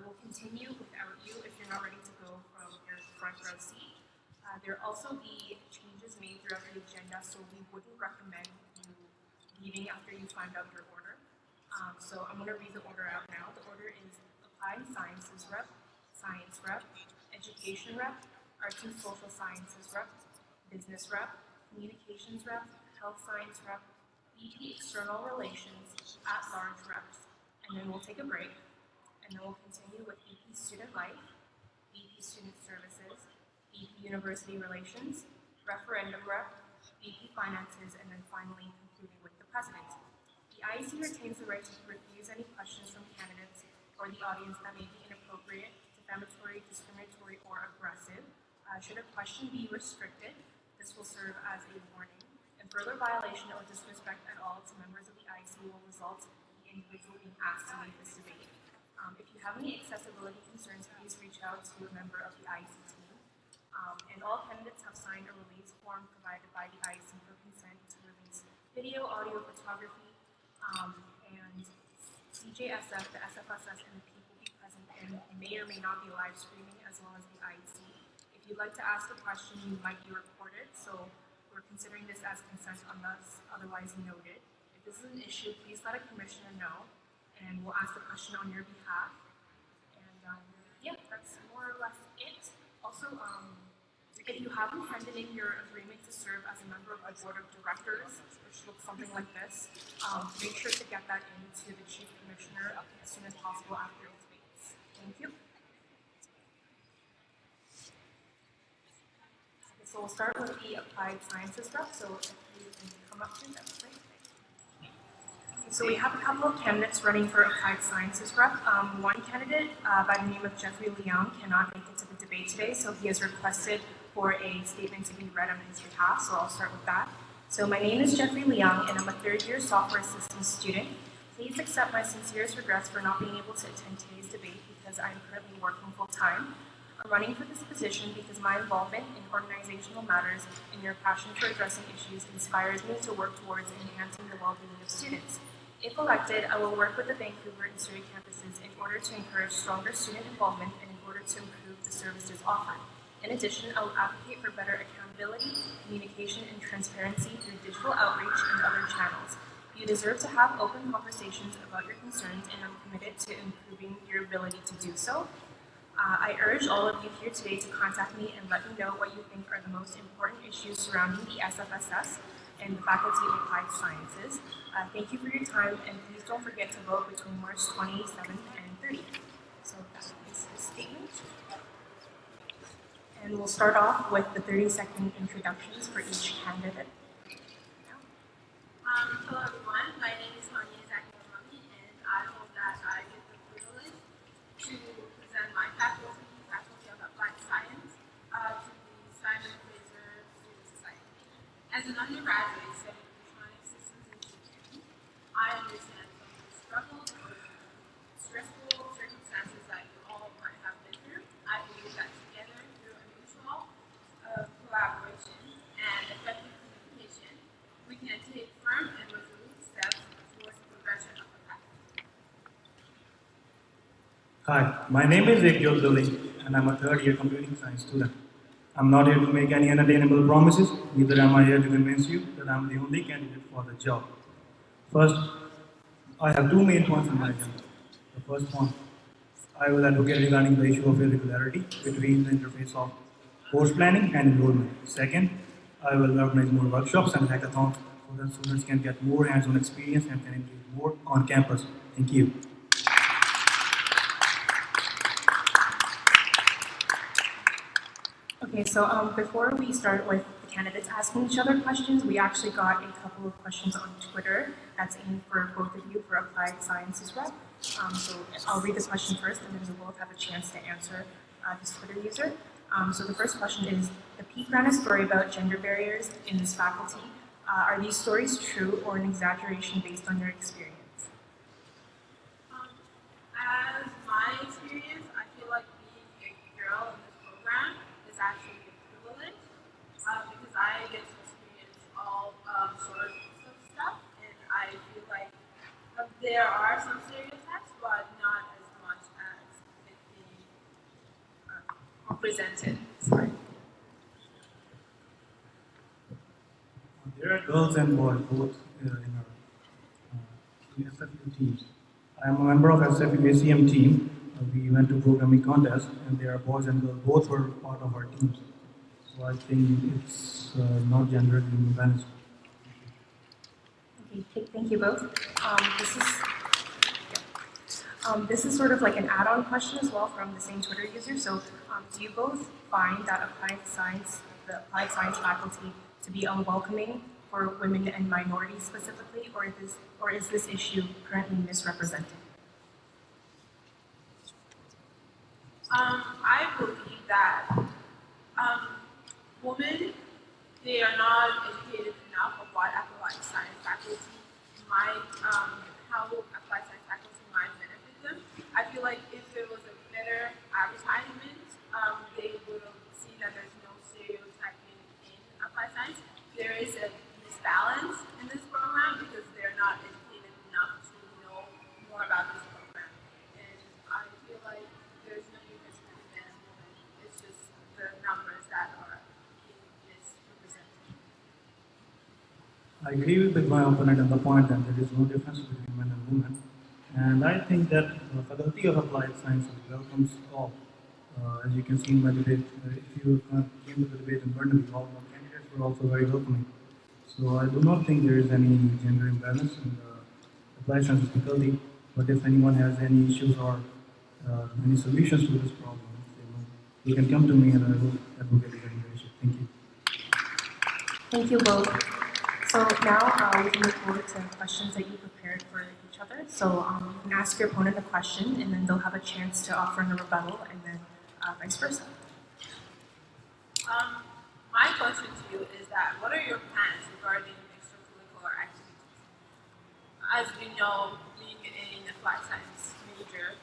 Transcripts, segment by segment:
We'll continue without you if you're not ready to go from your front row seat. There will also be changes made throughout the agenda, so we wouldn't recommend you leaving after you find out your order. So I'm going to read the order out now. The order is Applied Sciences Rep, Science Rep, Education Rep, Arts and Social Sciences Rep, Business Rep, Communications Rep, Health Science Rep, BP External Relations, At-Large Reps. And then we'll take a break, and then we'll continue with BP Student Life, BP Student Services, BP University Relations, Referendum Rep, BP Finances, and then finally concluding with the President. The IEC retains the right to refuse any questions from candidates or the audience that may be inappropriate, defamatory, discriminatory, or aggressive. Should a question be restricted, this will serve as a warning, and further violation or disrespect at all to members of the IEC will result in the individual being asked to leave this debate. If you have any accessibility concerns, please reach out to a member of the IEC team. And all candidates have signed a release form provided by the IEC for consent to release video, audio, photography, and CJSF, the SFSS, and the people will be present and may or may not be live streaming, as well as the IEC. If you'd like to ask a question, you might be recorded, so we're considering this as consent unless otherwise noted. If this is an issue, please let a commissioner know, and we'll ask the question on your behalf. And yeah, that's more or less it. Also, if you haven't handed in your agreement to serve as a member of the board of directors, which looks something like this, make sure to get that into the chief commissioner as soon as possible after the debates. Thank you. Okay, so we'll start with the applied sciences rep. So if you can come up to that, please. So we have a couple of candidates running for applied sciences rep. One candidate by the name of Jeffrey Leung cannot make it to the debate today, so he has requested for a statement to be read on his behalf, so I'll start with that. So my name is Jeffrey Leung, and I'm a third-year software systems student. Please accept my sincerest regrets for not being able to attend today's debate because I'm currently working full-time. I'm running for this position because my involvement in organizational matters and your passion for addressing issues inspires me to work towards enhancing the well-being of students. If elected, I will work with the Vancouver and Surrey campuses in order to encourage stronger student involvement and in order to improve the services offered. In addition, I will advocate for better accountability, communication, and transparency through digital outreach and other channels. You deserve to have open conversations about your concerns, and I'm committed to improving your ability to do so. I urge all of you here today to contact me and let me know what you think are the most important issues surrounding the SFSS and the Faculty of Applied Sciences. Thank you for your time, and please don't forget to vote between March 27th and 30th. So that is his statement. And we'll start off with the 30-second introductions for each candidate. Hello everyone, my name is Hanieh Zahiremami, and I hope that I get the privilege to present my faculty of Applied Science, to the Simon Fraser Student Society. As an undergraduate studying electronic systems engineering, I understand some of the struggles or stressful circumstances that you all might have been through. I believe that together, through a mutual collaboration and effective communication, we can take firm and resolute steps towards the progression of the faculty. Hi, my name is Ekjot Billing, and I'm a third-year computing science student. I'm not here to make any unattainable promises, neither am I here to convince you that I'm the only candidate for the job. First, I have two main points on my agenda. The first one, I will advocate regarding the issue of irregularity between the interface of course planning and enrollment. Second, I will organize more workshops and hackathons so that students can get more hands-on experience and can engage more on campus. Thank you. Okay, so before we start with the candidates asking each other questions, we actually got a couple of questions on Twitter that's aimed for both of you for Applied Sciences Rep. So I'll read the question first, and then we'll both have a chance to answer this Twitter user. So the first question is, the Pete ran a story about gender barriers in this faculty. Are these stories true or an exaggeration based on your experience? As my experience, I feel like being a girl in this program is actually a privilege because I get to experience all sorts of stuff, and I feel like there are some stereotypes, but not as much as it represented? Sorry. There are girls and boys both in our SFU teams. I am a member of SFU ACM team. We went to programming contest, and there are boys and girls both were part of our teams. So I think it's not gender imbalanced. Okay, thank you both. This is sort of like an add-on question as well from the same Twitter user. So, do you both find that the applied science faculty, to be unwelcoming for women and minorities specifically, or is this issue currently misrepresented? I believe that women, they are not educated enough of what applied science faculty might, how applied science faculty might benefit them. I feel like if there was a better advertisement, they would have seen that there's no stereotyping in applied science. There is a misbalance in this program because they're not educated enough to know more about this program. And I feel like there's no difference between men and women. It's just the numbers that are being misrepresented. I agree with my opponent on the point that there is no difference between men and women. And I think that the Faculty of Applied Sciences welcomes all. As you can see in my debate, if you came to the debate in Burnaby, all the candidates were also very welcoming. So I do not think there is any gender imbalance in the Applied Sciences faculty. But if anyone has any issues or any solutions to this problem, you can come to me and I will advocate regarding the issue. Thank you. Thank you both. So now we can move forward to questions that you prepared for each other. So you can ask your opponent a question, and then they'll have a chance to offer in a rebuttal, and then vice versa. My question to you is that what are your plans regarding extracurricular activities? As we know, being an applied science major,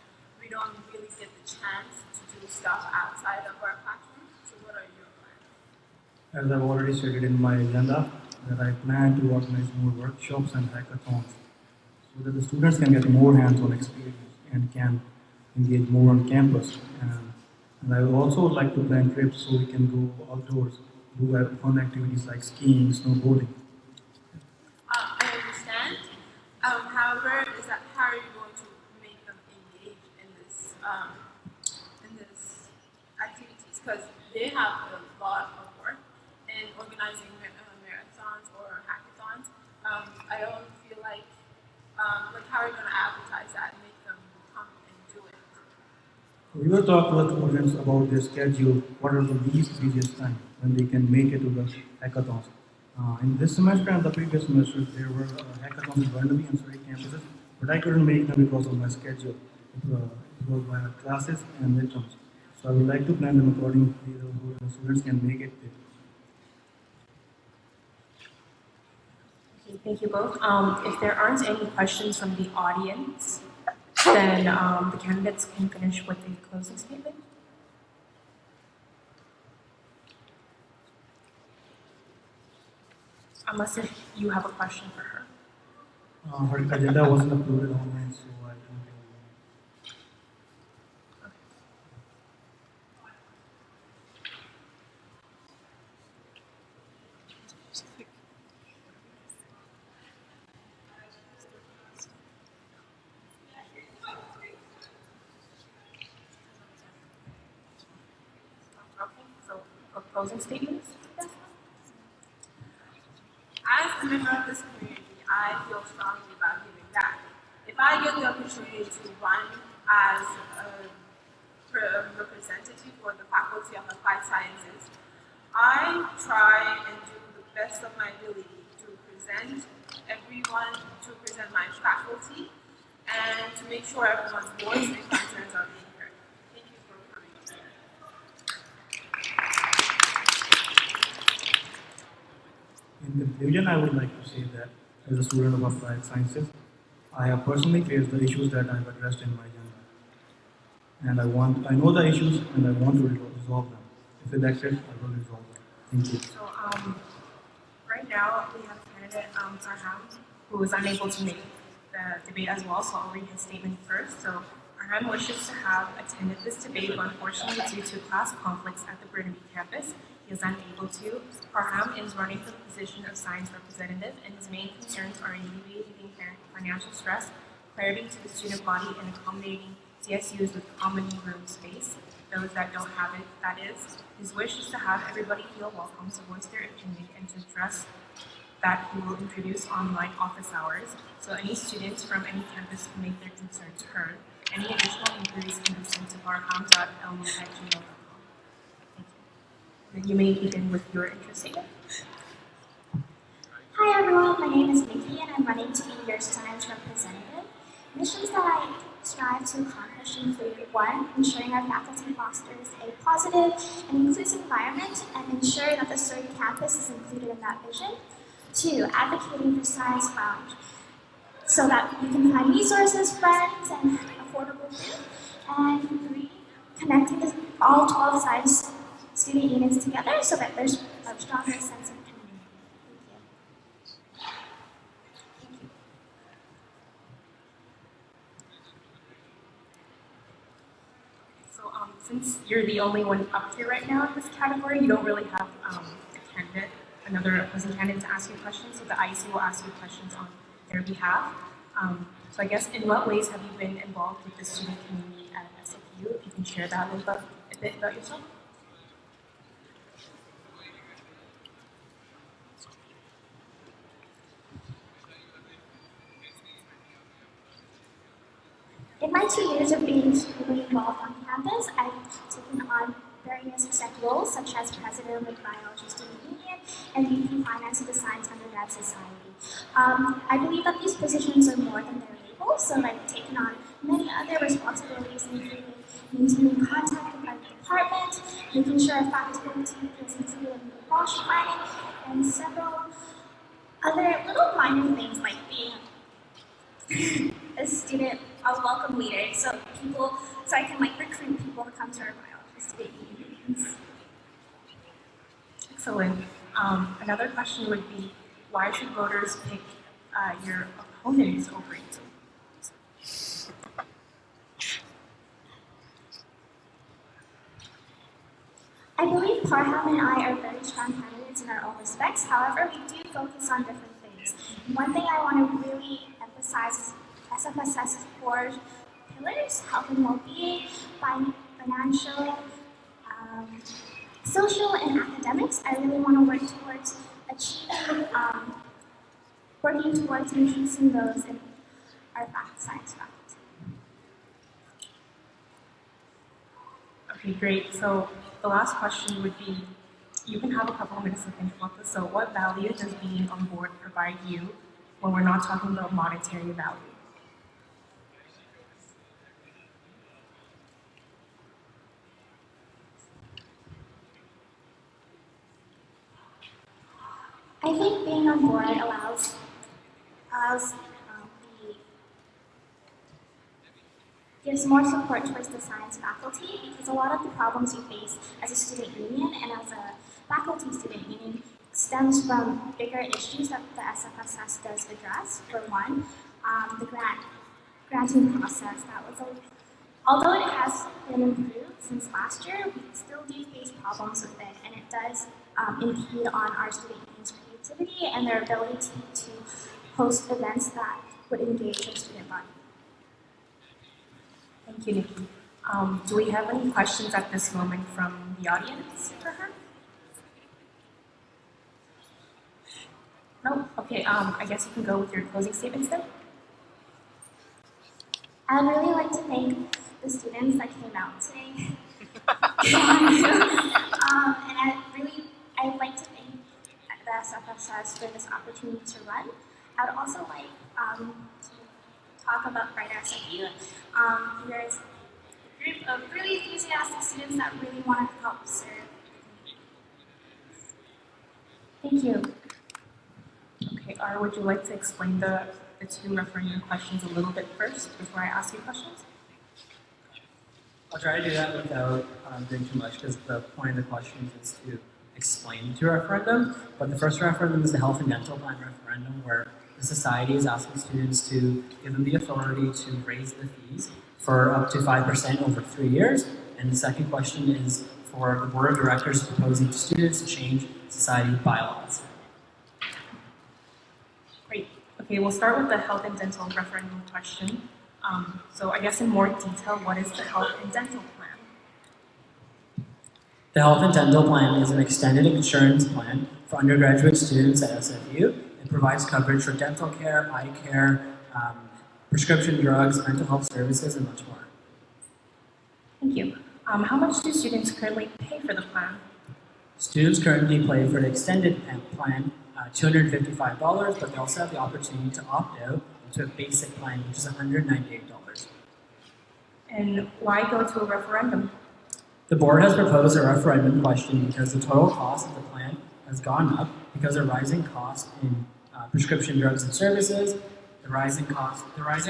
we don't really get the chance to do stuff outside of our classroom. So what are your plans? As I've already stated in my agenda, that I plan to organize more workshops and hackathons so that the students can get more hands-on experience and can engage more on campus. And I would also like to plan trips so we can go outdoors, do fun activities like skiing, snowboarding. I understand. However, how are you going to make them engage in this activities? Because they have a lot of work in organizing marathons or hackathons. I don't feel like how are you going to advertise that and make them come and do it? We will talk to the students about their schedule, what are the least busiest time when they can make it to the hackathons. In this semester and the previous semester, there were hackathons in Burnaby and Surrey campuses, but I couldn't make them because of my schedule. It was my classes and midterms. So I would like to plan them accordingly so the students can make it there. Okay, thank you both. If there aren't any questions from the audience, then the candidates can finish with a closing statement. Unless if you have a question for her. Her agenda wasn't uploaded online, so I don't know. Closing statements? Yes. As a member of this community, I feel strongly about giving back. If I get the opportunity to run as a representative for the Faculty of Applied Sciences, I try and do the best of my ability to present everyone, to present my faculty, and to make sure everyone's voice and concerns are being heard. Thank you for coming. In conclusion, I would like to say that as a student of applied sciences, I have personally faced the issues that I have addressed in my agenda. And I know the issues and I want to resolve them. If elected, I will resolve them. Thank you. So right now we have candidate Parham, who is unable to make the debate as well, so I'll read his statement first. So Parham wishes to have attended this debate, but unfortunately due to class conflicts at the Braeden campus, he is unable to. Parham is running for the position of science representative, and his main concerns are alleviating financial stress, clarity to the student body, and accommodating DSUs with common room space, those that don't have it, that is. His wish is to have everybody feel welcome to voice their opinion and to address that he will introduce online office hours, so any students from any campus can make their concerns heard. Any additional inquiries can be sent to parham.elmi@gmail.com. Thank you. And you may begin with your interest statement. Hi everyone, my name is Nikki and I'm running to be your science representative. Missions that I strive to accomplish include 1. Ensuring our faculty fosters a positive and inclusive environment and ensure that the Surrey campus is included in that vision. 2. Advocating for science lounge so that we can find resources, friends, and affordable food. And 3. Connecting all 12 science student units together so that there's a stronger sense of community. Thank you. So since you're the only one up here right now in this category, you don't really have another opposing candidate to ask you questions, so the IEC will ask you questions on their behalf. So I guess, in what ways have you been involved with the student community at SFU? If you can share that a bit about yourself. In my 2 years of being really involved on campus, I've taken on various exec roles, such as president of the Biology Student Union and VP Finance of the Science Undergrad Society. I believe that these positions are more than their labels, so I've taken on many other responsibilities, including maintaining contact with our department, making sure our faculty is included in the wash planning, and several other little minor things like being a student, a welcome leader, so I can recruit people to come to our biology student unions. Excellent. Another question would be, why should voters pick your opponents over you? I believe Parham and I are very strong candidates in our own respects. However, we do focus on different things. One thing I want to really emphasize is SFSS's 4 pillars: health and well-being, financial, social, and academics. I really want to work towards working towards increasing those in our science faculty. Okay, great. So the last question would be, you can have a couple of minutes to think about this. So what value does being on board provide you when we're not talking about monetary value? I think being on board allows gives more support towards the science faculty, because a lot of the problems we face as a student union and as a faculty student union stems from bigger issues that the SFSS does address. For one, the granting process. Although it has been improved since last year, we still do face problems with it, and it does impede on our student union's creativity and their ability to host events that would engage their student body. Thank you, Nikki. Do we have any questions at this moment from the audience for her? No? Okay, I guess you can go with your closing statements then. I'd really like to thank the students that came out today. And I'd like to thank the SFSS for this opportunity to run. I would also like to talk about Brighter SFU. There's a group of really enthusiastic students that really want to help serve. Thank you. Okay, would you like to explain the 2 referendum questions a little bit first before I ask you questions? I'll try to do that without doing too much, because the point of the questions is to explain the 2 referendum. But the first referendum is the health and dental plan referendum, where the the society is asking students to give them the authority to raise the fees for up to 5% over 3 years. And the second question is for the board of directors proposing to students to change society bylaws. Great. Okay, we'll start with the health and dental referendum question. So I guess in more detail, what is the health and dental plan? The health and dental plan is an extended insurance plan for undergraduate students at SFU. It provides coverage for dental care, eye care, prescription drugs, mental health services, and much more. Thank you. How much do students currently pay for the plan? Students currently pay for the extended plan $255, but they also have the opportunity to opt out into a basic plan, which is $198. And why go to a referendum? The board has proposed a referendum question because the total cost of the plan has gone up because of rising costs in prescription drugs and services, the rising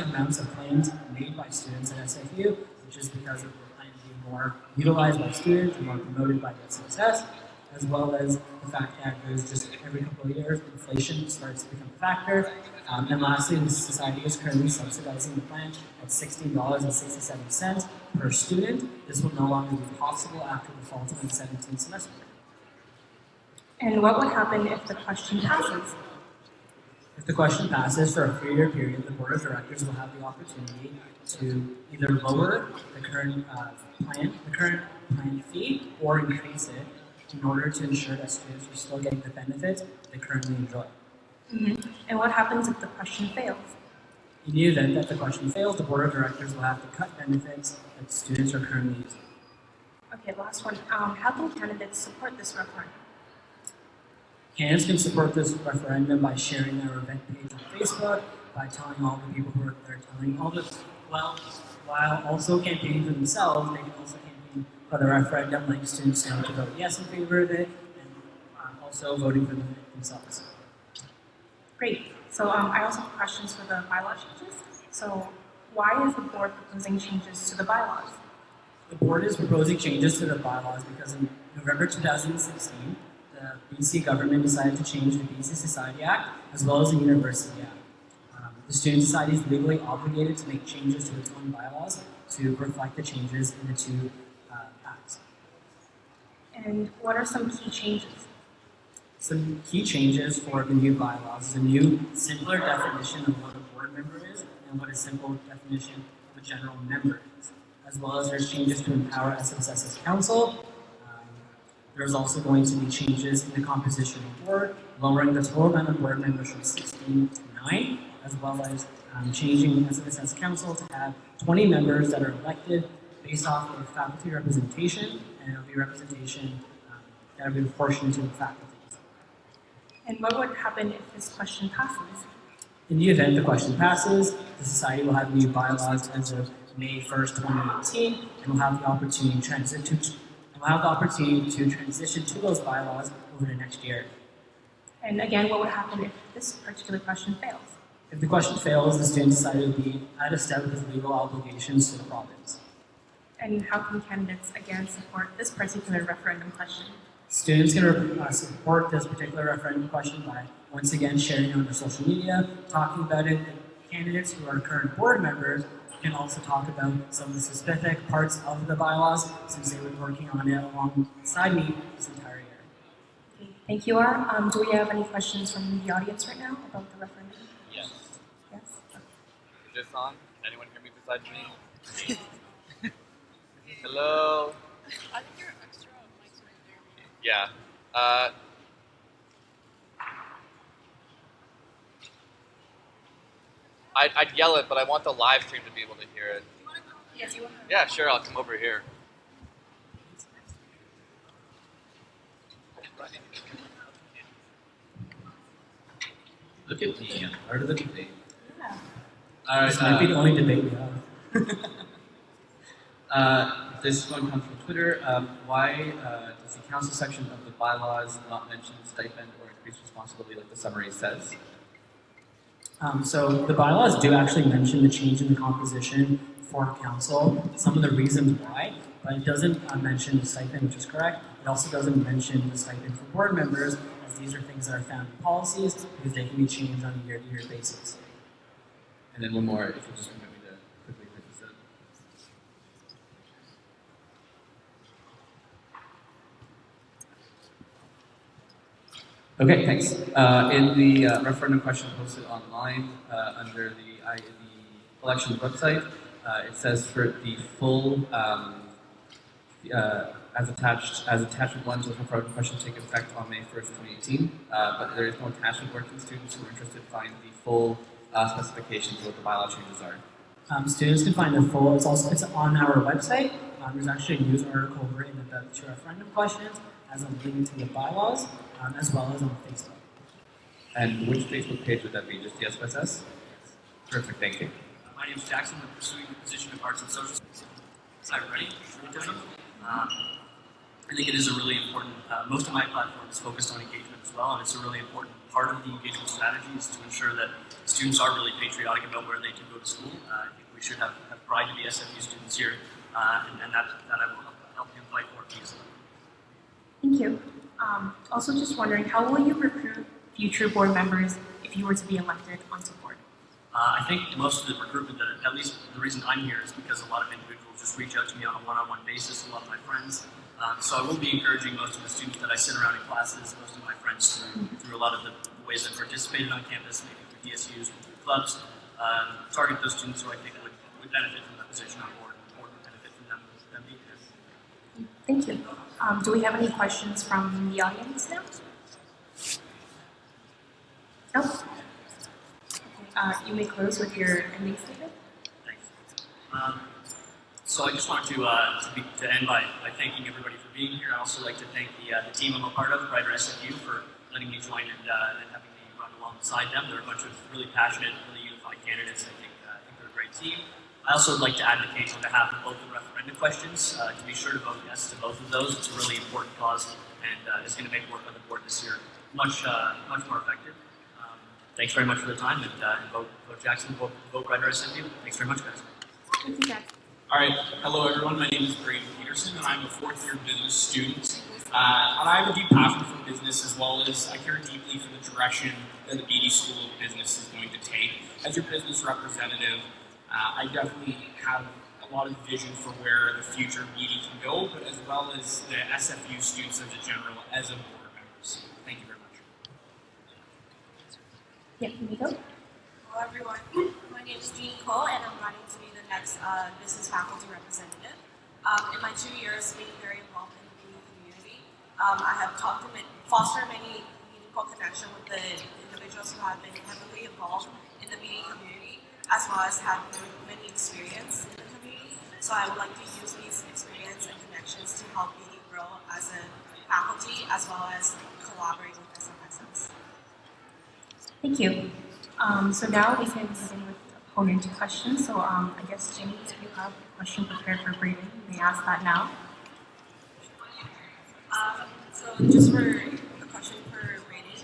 amounts of claims made by students at SFU, which is because of the plan being more utilized by students and more promoted by the SFSS, as well as the fact that there's just every couple of years inflation starts to become a factor. And lastly, the society is currently subsidizing the plan at $16.67 per student. This will no longer be possible after the fall 2017 semester. And what would happen if the question passes? If the question passes for a 3-year period, the board of directors will have the opportunity to either lower the current plan fee or increase it in order to ensure that students are still getting the benefits they currently enjoy. Mm-hmm. And what happens if the question fails? In the event that the question fails, the board of directors will have to cut benefits that students are currently using. Okay, last one. How can candidates support this referendum? Candidates can support this referendum by sharing their event page on Facebook, by telling all the people who are there, telling all the, while also campaigning for themselves, they can also campaign for the referendum, letting students know to vote yes in favor of it, and also voting for themselves. Great. So I also have questions for the bylaw changes. So why is the board proposing changes to the bylaws? The board is proposing changes to the bylaws because in November 2016, the BC government decided to change the BC Society Act as well as the University Act. The Student Society is legally obligated to make changes to its own bylaws to reflect the changes in the two acts. And what are some key changes? Some key changes for the new bylaws is a new, simpler definition of what a board member is and what a simple definition of a general member is, as well as there's changes to empower SFSS Council. There's also going to be changes in the composition of the board, lowering the total amount of board members from 16 to 9, as well as changing the SFSS Council to have 20 members that are elected based off of faculty representation, and it'll be representation that will be proportionate to the faculty. And what would happen if this question passes? In the event the question passes, the Society will have new bylaws as of May 1st, 2018, and will have the opportunity to transition to those bylaws over the next year. And again, what would happen if this particular question fails? If the question fails, the Student Society will be out of step with its legal obligations to the province. And how can candidates again support this particular referendum question? Students can support this particular referendum question by once again sharing it on their social media, talking about it. The candidates who are current board members can also talk about some of the specific parts of the bylaws since they were working on it alongside me this entire year. Okay, thank you, R. Do we have any questions from the audience right now about the referendum? Yes. Yes? Is this on? Anyone hear me besides me? Hello? I think you're extra mics right there. Yeah. I'd yell it, but I want the live stream to be able to hear it. Yes, you want to. Yeah, sure, I'll come over here. Look at me, I'm part of the debate. Yeah. All This might be the right, only debate we have. this one comes from Twitter. Why does the council section of the bylaws not mention stipend or increased responsibility like the summary says? So the bylaws do actually mention the change in the composition for council. Some of the reasons why but it doesn't mention the stipend, which is correct. It also doesn't mention the stipend for board members, as these are things that are found in policies because they can be changed on a year-to-year basis. And then one more, if you just permit me to quickly put this up. Okay, thanks. In the referendum question posted online under the election website, it says for the full, as attachment 1 to the referendum question take effect on May 1st, 2018, but there is no attachment working students who are interested to find the full specifications of what the bylaw changes are. Students can find the full, it's on our website. There's actually a news article written about the 2 referendum questions as a link to the bylaws, as well as on Facebook. And which Facebook page would that be? Just the SFSS? Perfect, thank you. My name is Jackson. I'm pursuing the position of Arts and Social Science. Ready? Patriotism. I think it is a really important, most of my platform is focused on engagement as well, and it's a really important part of the engagement strategy is to ensure that students are really patriotic about where they can go to school. I think we should have pride to be SFU students here, and that I will help him fight for easily. Thank you. Also just wondering, how will you recruit future board members if you were to be elected onto board? I think most of the recruitment, at least the reason I'm here is because a lot of individuals just reach out to me on a one-on-one basis, a lot of my friends. So I will be encouraging most of the students that I sit around in classes, most of my friends through a lot of the ways I've participated on campus, maybe through DSUs or through clubs, target those students who I think would benefit from that position on board, or would benefit from them being here. Thank you. Do we have any questions from the audience now? No? You may close with your ending statement. Thanks. So I just want to end by thanking everybody for being here. I'd also like to thank the team I'm a part of, Braeden SFU, for letting me join and having me run alongside them. They're a bunch of really passionate, really unified candidates. I think they're a great team. I also would like to advocate on behalf of both the referendum questions to be sure to vote yes to both of those. It's a really important cause and is going to make work on the board this year much more effective. Thanks very much for the time and vote Jackson, vote Braeden SFU. Thanks very much, guys. Thank you, Jackson. All right, hello everyone. My name is Braeden Peterson, and I'm a 4th-year business student. And I have a deep passion for business, as well as I care deeply for the direction that the BD School of Business is going to take. As your business representative, I definitely have a lot of vision for where the future of BD can go, but as well as the SFU students as a general, as a board members. Thank you very much. Yeah, can we go? Hello everyone, my name is Gini Kuo and I'm running to be the next business faculty representative. In my 2 years being very involved in the BD community, I have talked to fostered many meaningful connection with the individuals who have been heavily involved in the BD community, as well as have many experience in the community. So I would like to use these experience and connections to help BD grow as a faculty, as well as collaborate with SFSS. Thank you. So now we can begin with opponent questions. So I guess, Jenny, if you have a question prepared for Braeden, you may ask that now. So just for a question for Braeden,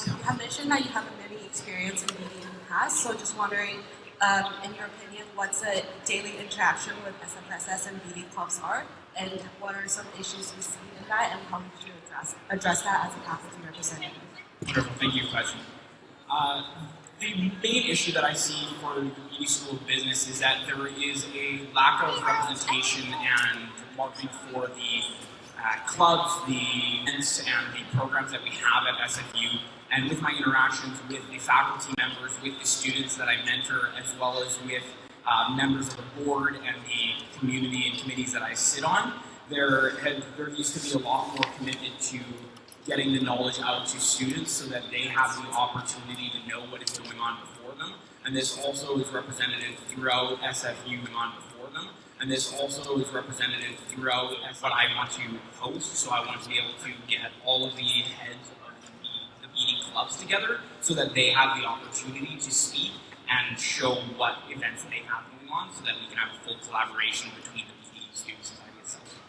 you have mentioned that you have many experience in BD in the past, so just wondering, in your opinion, what's a daily interaction with SFSS and BD clubs are, and what are some issues you see in that, and how would you address that as a faculty representative? Wonderful, thank you for the question. The main issue that I see for the BD School of Business is that there is a lack of representation and marketing for the clubs, the events, and the programs that we have at SFU. And with my interactions with the faculty members, with the students that I mentor, as well as with members of the board and the community and committees that I sit on, there needs to be a lot more commitment to getting the knowledge out to students so that they have the opportunity to know what is going on before them. And this also is representative throughout SFU going on before them. And this also is representative throughout what I want to host. So I want to be able to get all of the heads of the BD clubs together so that they have the opportunity to speak and show what events they have going on so that we can have a full collaboration between the BD student society itself.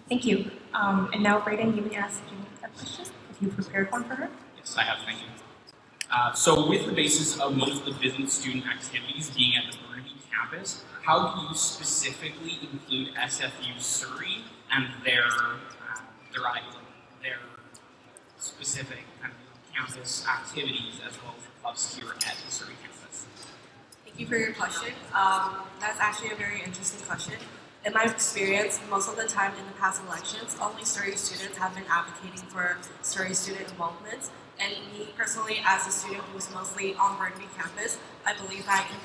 Thank you. And now, Braeden, you may ask Jenny a question if you prepared one for her. Yes, I have. Thank you. So with the basis of most of the business student activities being at the Burnaby campus, how do you specifically include SFU Surrey and their specific kind of campus activities as well as clubs here at the Surrey campus? Thank you for your question. That's actually a very interesting question. In my experience, most of the time in the past elections, only Surrey students have been advocating for Surrey student involvement. And me personally, as a student who is mostly on Burnaby campus, I believe that I can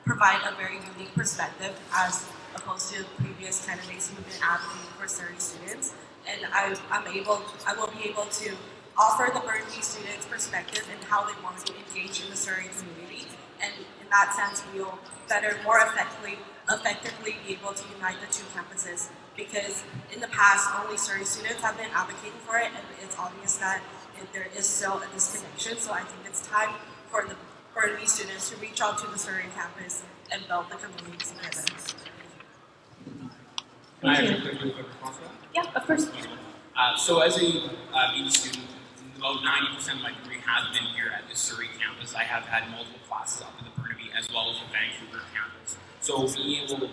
provide a very unique perspective as opposed to previous candidates who have been advocating for Surrey students. And I will be able to offer the Burnaby students' perspective and how they want to engage in the Surrey community. And in that sense, we will more effectively be able to unite the two campuses. Because in the past, only Surrey students have been advocating for it, and it's obvious that there is still a disconnection. So I think it's time for the Burnaby students to reach out to the Surrey campus and build the community together. Can I have a quick response to that? Yeah, of course. So as a BD student, about 90% of my degree has been here at the Surrey campus. I have had multiple classes up at the Burnaby as well as the Vancouver campus. So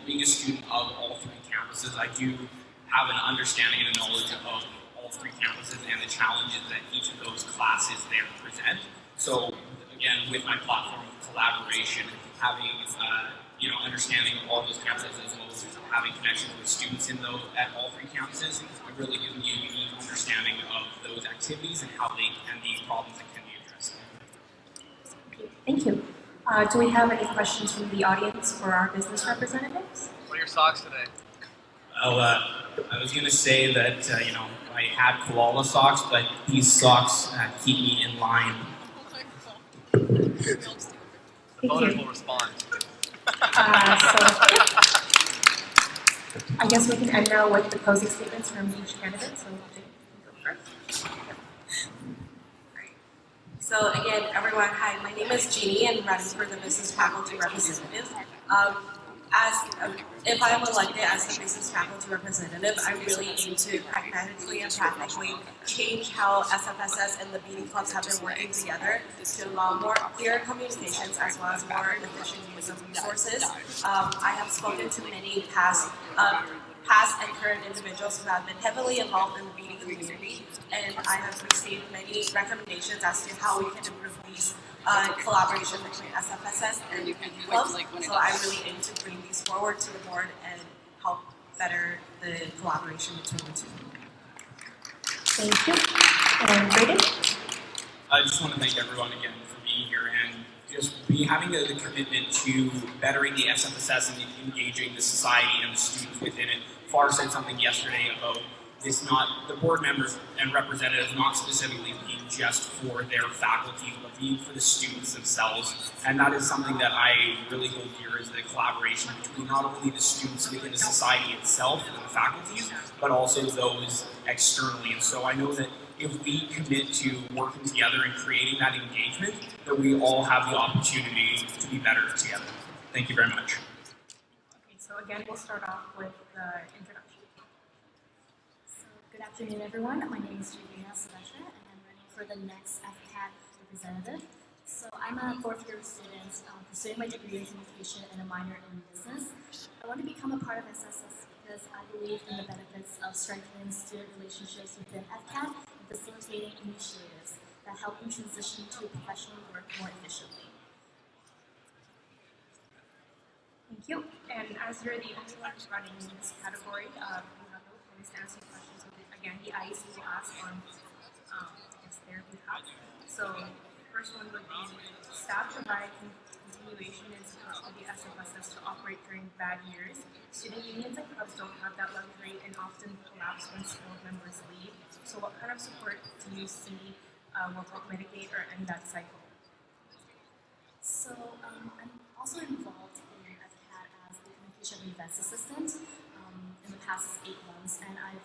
being a student of all three campuses, I do have an understanding and a knowledge of all three campuses and the challenges that each of those classes there present. So again, with my platform of collaboration, having understanding of all those campuses as well as having connections with students at all three campuses, it really gives me a unique understanding of those activities and how they and the problems that can be addressed. Thank you. Do we have any questions from the audience for our business representatives? What are your socks today? Well, I was going to say that, I had koala socks, but these socks keep me in line. The voters will respond. I guess we can end now with the closing statements from each candidate. So, So again, everyone, hi, my name is Jeannie and I'm running for the business faculty representative. If I am elected as the business faculty representative, I really aim to pragmatically and practically change how SFSS and the BD clubs have been working together to allow more clear communications as well as more efficient use of resources. I have spoken to many past and current individuals who have been heavily involved in the BD community, and I have received many recommendations as to how we can improve these collaboration between SFSS and BD clubs. So I really aim to bring these forward to the board and help better the collaboration between the two. Thank you. And Braeden? I just want to thank everyone again for being here and just having the commitment to bettering the SFSS and engaging the society and the students within it. Far said something yesterday about this the board members and representatives not specifically being just for their faculty, but being for the students themselves. And that is something that I really hold dear, is the collaboration between not only the students within the society itself and the faculties, but also those externally. And so I know that if we commit to working together and creating that engagement, that we all have the opportunity to be better together. Thank you very much. Okay, so again, we'll start off with the introduction. So, good afternoon, everyone. My name is Juvina, and I'm running for the next FCAT representative. So, I'm a fourth-year student pursuing my degree in communication and a minor in business. I want to become a part of SFSS because I believe in the benefits of strengthening student relationships within FCAT and facilitating initiatives that help them transition to professional work more efficiently. Thank you. And as you're the only one running in this category, you have no points to answer questions. So again, the IEC will ask on their behalf. So the first one would be staff provide continuation and support for the SFSS to operate during bad years. Student unions and clubs don't have that luxury and often collapse when board members leave. So what kind of support do you see will help mitigate or end that cycle? So I'm also involved in FCAT as the communication and events assistant in the past 8 months, and I've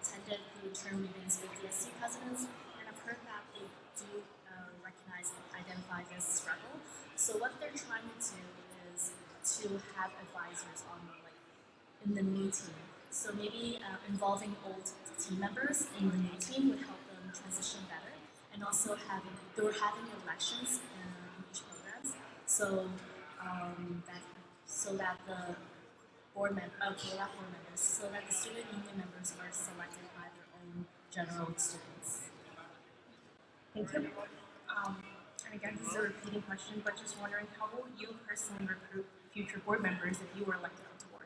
attended the interim meetings with the SC presidents, and I've heard that they do recognize and identify this struggle. So what they're trying to do is to have advisors on in the new team. So maybe involving old team members in the new team would help them transition better, and also they were having elections in each program, so that so that the Khehra board members, so that the student union members are selected by their own general students. Thank you. And again, this is a repeating question, but just wondering, how will you personally recruit future board members if you were elected onto board?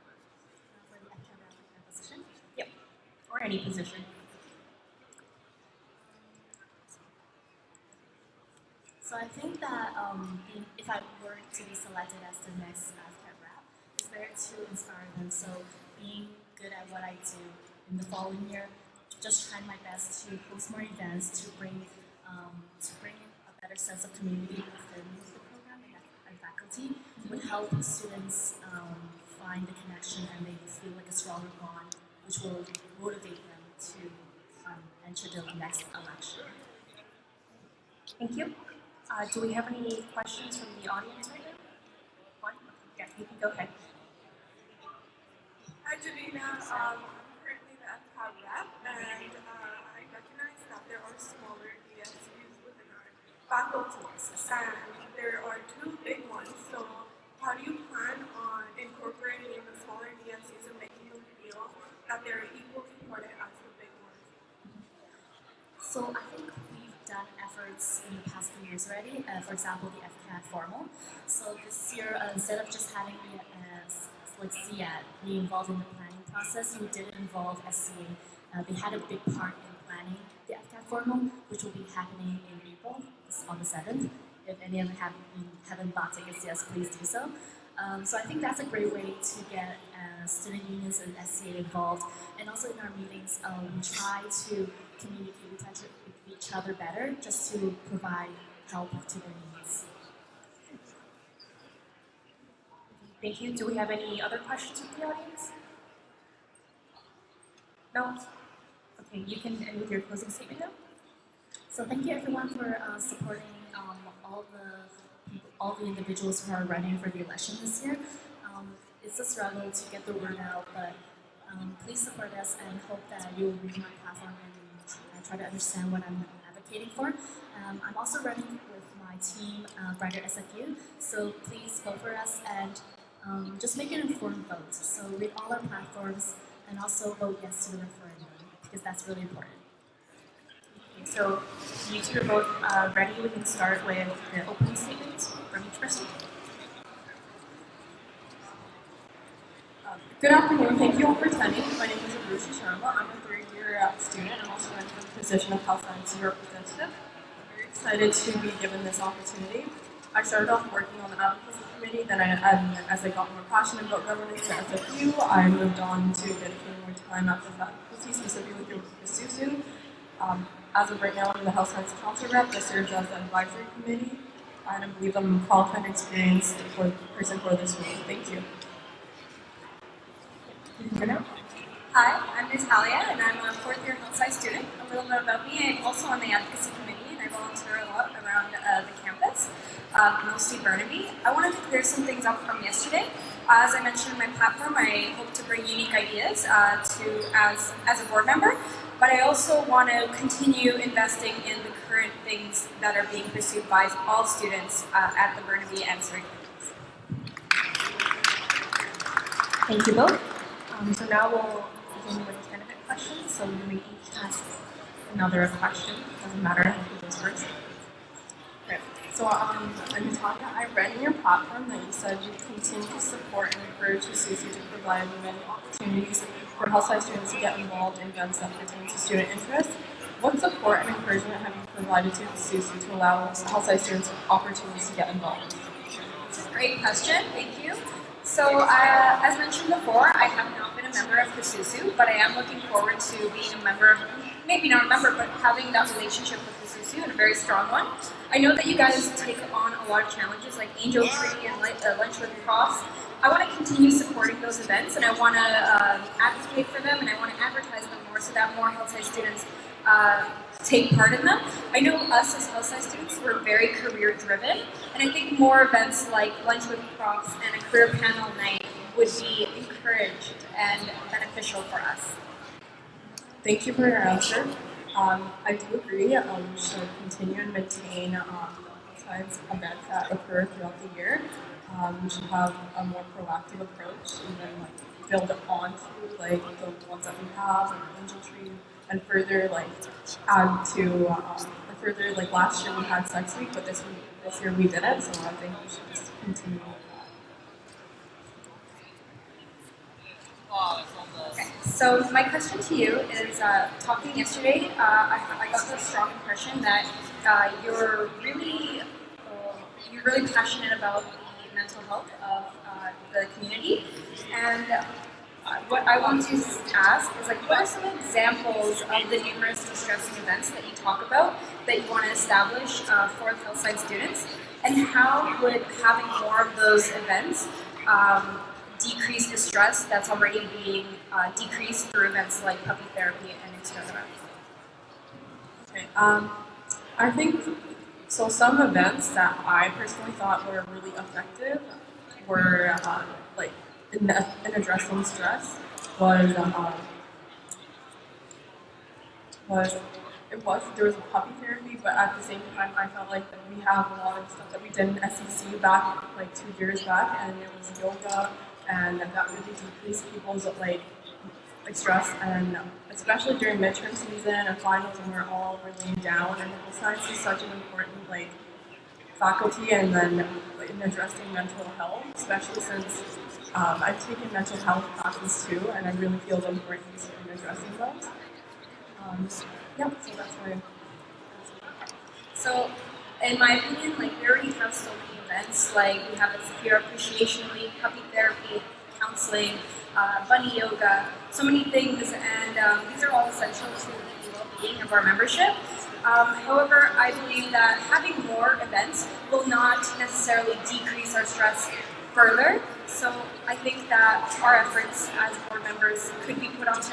For the position? Yep. Or any position. So I think that if I were to be selected as the next Khehra, it's better to inspire them. So being good at what I do in the following year, just trying my best to host more events, to bring in a better sense of community within the program and faculty, would help students find the connection and they feel like a stronger bond, which will motivate them to enter the next election. Thank you. Do we have any questions from the audience right now? One? Yeah, you can go ahead. Hi, Juvina. I'm currently the FCAB rep, and I recognize that there are smaller DSUs within our faculty, and there are two big ones. So, how do you plan on incorporating in the smaller DSUs and making them feel that they're equally important as the big ones? So, I think we've done efforts in the past few years already. For example, the FCAD formal. So this year, instead of just having it as like CAD, be involved in the planning process, we did involve SCA. They had a big part in planning the FCAD formal, which will be happening in April, on the 7th. If any of you haven't bought tickets yet, please do so. So I think that's a great way to get student unions and SCA involved. And also in our meetings, we try to communicate with each other better, just to provide help to their needs. Thank you. Do we have any other questions from the audience? No? Okay, you can end with your closing statement now. So thank you everyone for supporting all the individuals who are running for the election this year. It's a struggle to get the word out, but please support us and hope that you'll read my platform and try to understand what I'm advocating for. I'm also running with my team, Braeden SFU, so please vote for us and just make an informed vote. So read all our platforms and also vote yes to the referendum, because that's really important. Okay, so you two are both ready. We can start with the opening statements from each person. Good afternoon. Thank you all for attending. My name is Aarushi Sharma. I'm a third-year student. I'm also running for the position of Health Sciences Representative. I'm very excited to be given this opportunity. I started off working on the advocacy committee, then as I got more passionate about governance at SFU, I moved on to dedicating more time after faculty, specifically through the SUSU. As of right now, I'm the Health Science Council rep that serves as the advisory committee, and I believe I'm a qualified and experienced person for this role. Thank you. Hi, I'm Natalia, and I'm a fourth-year health science student. A little bit about me, I'm also on the advocacy committee, and I volunteer a lot around the campus, mostly Burnaby. I wanted to clear some things up from yesterday. As I mentioned in my platform, I hope to bring unique ideas as a board member, but I also want to continue investing in the current things that are being pursued by all students at the Burnaby and Surrey campuses. Thank you both. So now we'll begin with candidate questions. So we each ask another question. Doesn't matter who goes first. Okay. So, Natalia, I read in your platform that you said you continue to support and encourage the SUSU to provide many opportunities for health science students to get involved in events that pertain to student interests. What support and encouragement have you provided to the SUSU to allow health science students opportunities to get involved? That's a great question. Thank you. So, as mentioned before, I have not been a member of the SUSU, but I am looking forward to being a member, maybe not a member, but having that relationship with the SUSU and a very strong one. I know that you guys take on a lot of challenges like Angel Tree and Lunch with Profs. I want to continue supporting those events, and I want to advocate for them, and I want to advertise them more so that more health science students take part in them. I know us as health science students, we're very career driven, and I think more events like Lunch with Profs and a career panel night would be encouraged and beneficial for us. Thank you for your answer. I do agree, we should continue and maintain the health science events that occur throughout the year. We should have a more proactive approach, even like build on to like the ones that we have, like Angel Tree, and further like add to, further like last year we had Sex Week, but this year we didn't, so I think we should just continue with that. Okay, so my question to you is, talking yesterday, I got the strong impression that you're really passionate about the mental health of the community, and what I want to ask is, like, what are some examples of the numerous distressing events that you talk about that you want to establish for health science students, and how would having more of those events decrease the stress that's already being decreased through events like puppy therapy and etc. Okay, I think, so some events that I personally thought were really effective were like in addressing stress was there was a puppy therapy, but at the same time I felt like that we have a lot of stuff that we did in SEC back like 2 years back, and it was yoga, and that really decreased people's like stress, and especially during midterm season and finals when we're all really down, and health science is such an important like faculty, and then in addressing mental health, especially since I've taken mental health classes too, and I really feel the importance in addressing those. Yeah, so that's why. So, in my opinion, like, we already have so many events, like we have a Severe Appreciation Week, puppy therapy, counseling, bunny yoga, so many things, and these are all essential to the well-being of our membership. However, I believe that having more events will not necessarily decrease our stress further, so I think that our efforts as board members could be put onto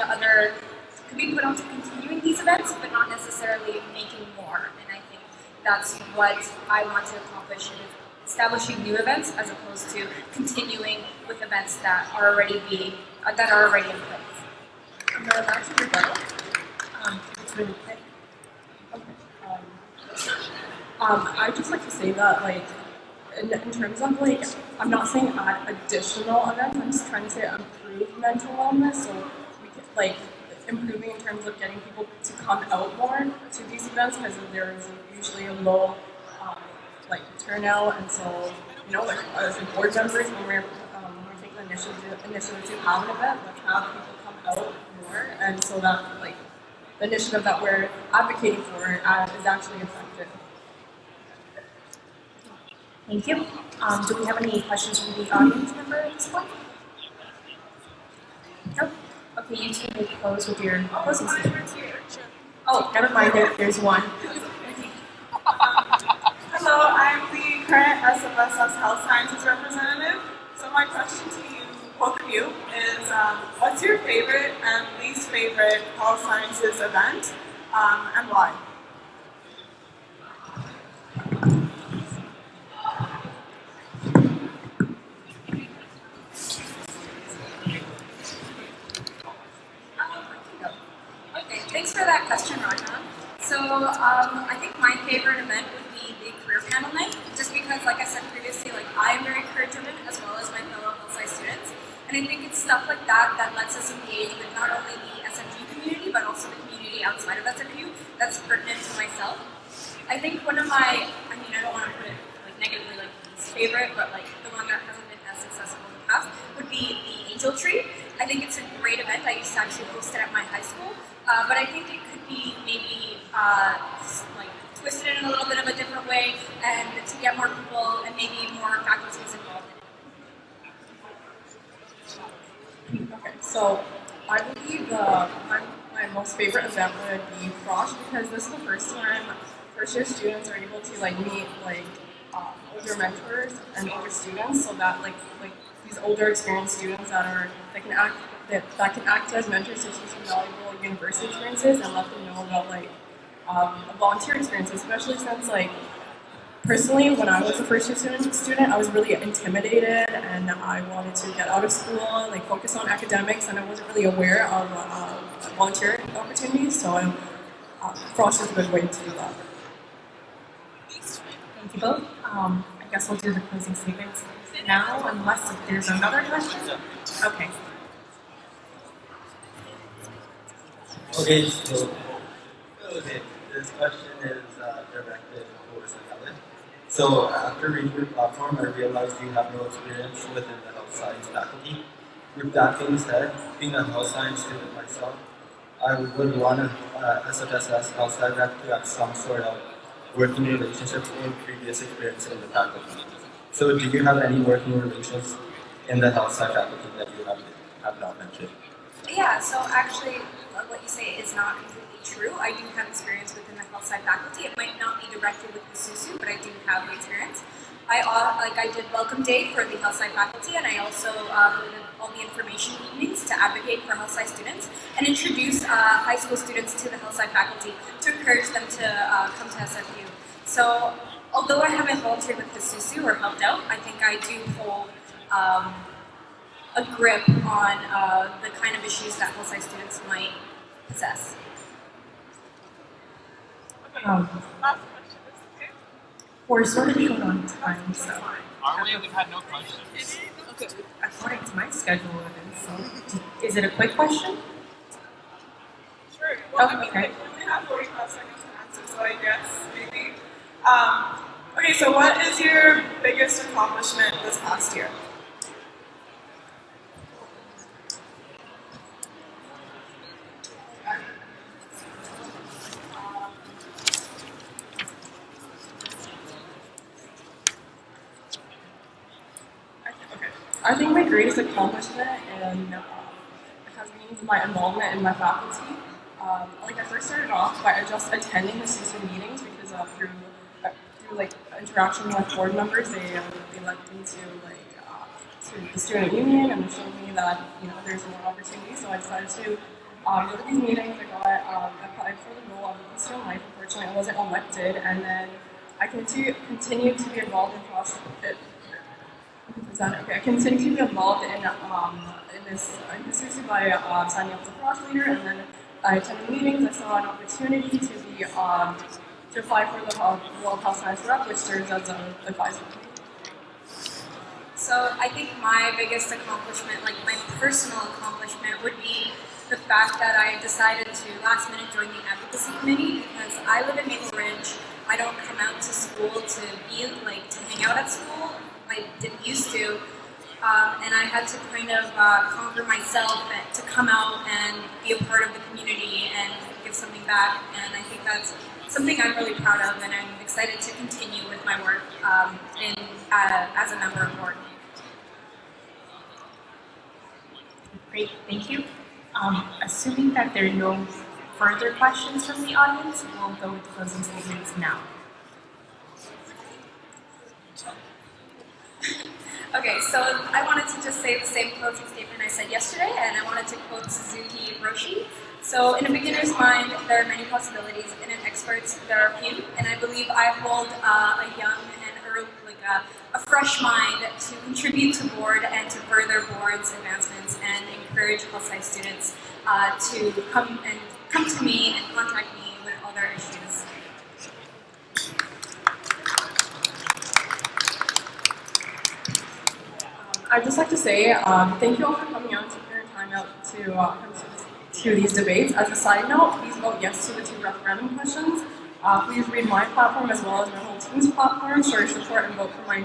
continuing these events, but not necessarily making more, and I think that's what I want to accomplish in establishing new events as opposed to continuing with events that are already in place. I'm going to actually rebuttal. It's really quick. Okay. I'd just like to say that, like, in terms of, like, I'm not saying add additional events, I'm just trying to say improve mental wellness, so we can, like, improving in terms of getting people to come out more to these events, because there's usually a low like turnout, and so, you know, like as board members, when we're taking the initiative to have an event, let's have people come out more, and so that like the initiative that we're advocating for is actually effective. Thank you. Do we have any questions from the audience member at this point? No? Okay, you two may close with your closing statements. Oh, never mind, there's one. Hello, I'm the current SFSS Health Sciences representative. So my question to you, both of you, is what's your favorite and least favorite health sciences event, and why? Okay, thanks for that question, Raajan. So I think my favorite event would be the career panel night, just because, like I said previously, like I am very career driven as well as my fellow health science students, and I think it's stuff like that that lets us engage with not only the SFU community but also the community outside of SFU that's pertinent to myself. I think one of my, I don't want to put it like negatively like least favorite, but like the one that hasn't been as successful in the past would be the Angel Tree. I think it's a great event. I used to actually host it at my high school, but I think it could be maybe like twisted in a little bit of a different way, and to get more people and maybe more faculties involved in it. Okay, so I believe my most favorite event would be Frosh, because this is the first time first year students are able to like meet like older mentors and older students, so that like these older experienced students that can act as mentors to teach them valuable university experiences and let them know about like volunteer experiences, especially since like personally when I was a first year student I was really intimidated and I wanted to get out of school and like focus on academics, and I wasn't really aware of volunteer opportunities, so Frosh is a good way to do that. Thank you both. I guess we'll do the closing statements. now, unless there's another question? Okay. Okay, so this question is directed towards Natalia. So after reading your platform, I realized you have no experience within the health science faculty. With that being said, being a health science student myself, I would want a SFSS outside rep to have some sort of working relationship in previous experience in the faculty. So do you have any working relations in the health science faculty that you have not mentioned? Yeah, so actually, what you say is not completely true. I do have experience within the health science faculty. It might not be directly with the SUSU, but I do have the experience. I did welcome day for the health science faculty, and I also did all the information evenings to advocate for health science students and introduce high school students to the health science faculty to encourage them to come to SFU. So although I haven't volunteered with the SUSU or helped out, I think I do hold a grip on the kind of issues that health science students might possess. Last question. We're sort of short on time, so. Are we? We've had no questions. Okay. According to my schedule, it is. So, is it a quick question? Sure. Well, okay. We only have 45 seconds to answer, so I guess maybe. Okay, so what is your biggest accomplishment this past year? I think my greatest accomplishment has been my involvement in my faculty. I first started off by just attending the SUSU meetings because through interaction with board members, they led me to the student union and showed me that there's more opportunity. So I decided to go to these meetings. I applied for the role of student life. Unfortunately, I wasn't elected, and then I continued to be involved in I continue to be involved in this by signing up as a cross leader, and then I attended meetings. I saw an opportunity to be to apply for the World Health Science Rep, which serves as an advisor. So I think my biggest accomplishment, like my personal accomplishment, would be the fact that I decided to last minute join the advocacy committee because I live in Maple Ridge. I don't come out to school to hang out at school. I didn't used to, and I had to kind of conquer myself to come out and be a part of the community and give something back, and I think that's something I'm really proud of, and I'm excited to continue with my work as a member of board. Great, thank you. Assuming that there are no further questions from the audience, we'll go with closing statements now. Okay, so I wanted to just say the same closing statement I said yesterday, and I wanted to quote Suzuki Roshi. So, in a beginner's mind, there are many possibilities. In an expert's, there are few. And I believe I hold a young and early, a fresh mind to contribute to board and to further board's advancements and encourage health science students to come to me and contact me with all their issues. I'd just like to say thank you all for coming out and taking your time out to come to these debates. As a side note, please vote yes to the 2 referendum questions. Please read my platform as well as my whole team's platform, show your support and vote for my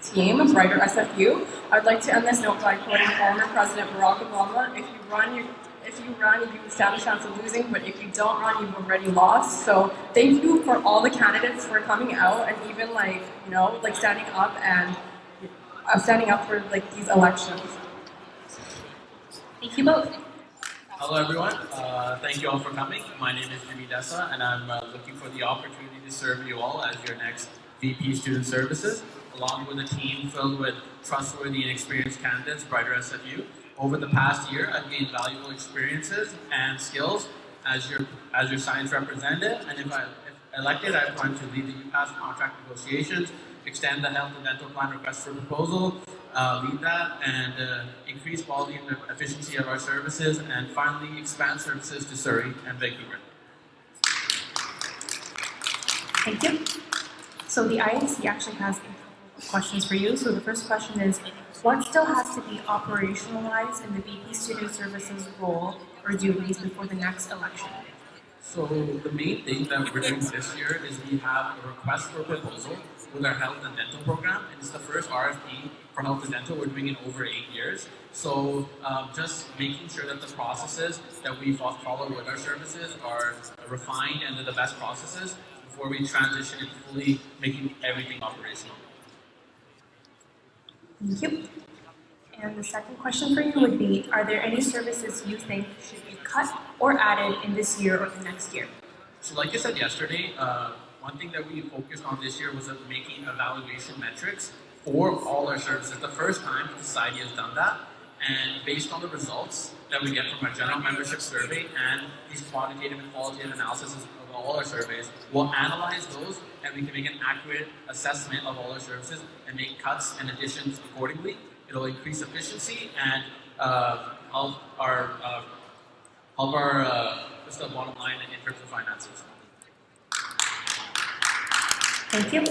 team, Brighter SFU. I'd like to end this note by quoting former President Barack Obama: "If you run, you stand a chance of losing, but if you don't run, you've already lost." So thank you for all the candidates for coming out and even standing up for these elections. Thank you both. Hello everyone, thank you all for coming. My name is Dhesa, and I'm looking for the opportunity to serve you all as your next VP Student Services, along with a team filled with trustworthy and experienced candidates, Brighter SFU. Over the past year, I've gained valuable experiences and skills as your science representative, and if elected, I plan to lead the UPass contract negotiations, extend the health and dental plan request for proposal, lead that, and increase quality and efficiency of our services, and finally expand services to Surrey and Vancouver. Thank you. So the INC actually has a couple questions for you. So the first question is, what still has to be operationalized in the VP Student Services role or duties before the next election? So the main thing that we're doing this year is we have a request for proposal with our health and dental program, and it's the first RFP for health and dental. We're doing it over 8 years. So just making sure that the processes that we follow with our services are refined and they're the best processes before we transition it fully, making everything operational. Thank you. And the second question for you would be, are there any services you think should be cut or added in this year or the next year? So like I said yesterday, one thing that we focused on this year was making evaluation metrics for all our services. The first time the society has done that, and based on the results that we get from our general membership survey and these quantitative and qualitative analysis of all our surveys, we'll analyze those and we can make an accurate assessment of all our services and make cuts and additions accordingly. It'll increase efficiency and help our just the bottom line in terms of finances. Thank you.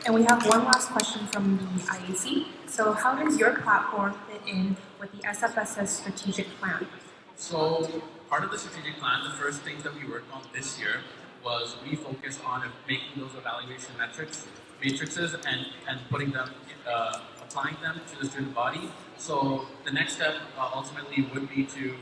And we have one last question from the IAC. So how does your platform fit in with the SFSS strategic plan? So part of the strategic plan, the first things that we worked on this year was we focused on making those evaluation matrices and putting them, applying them to the student body. So the next step ultimately would be to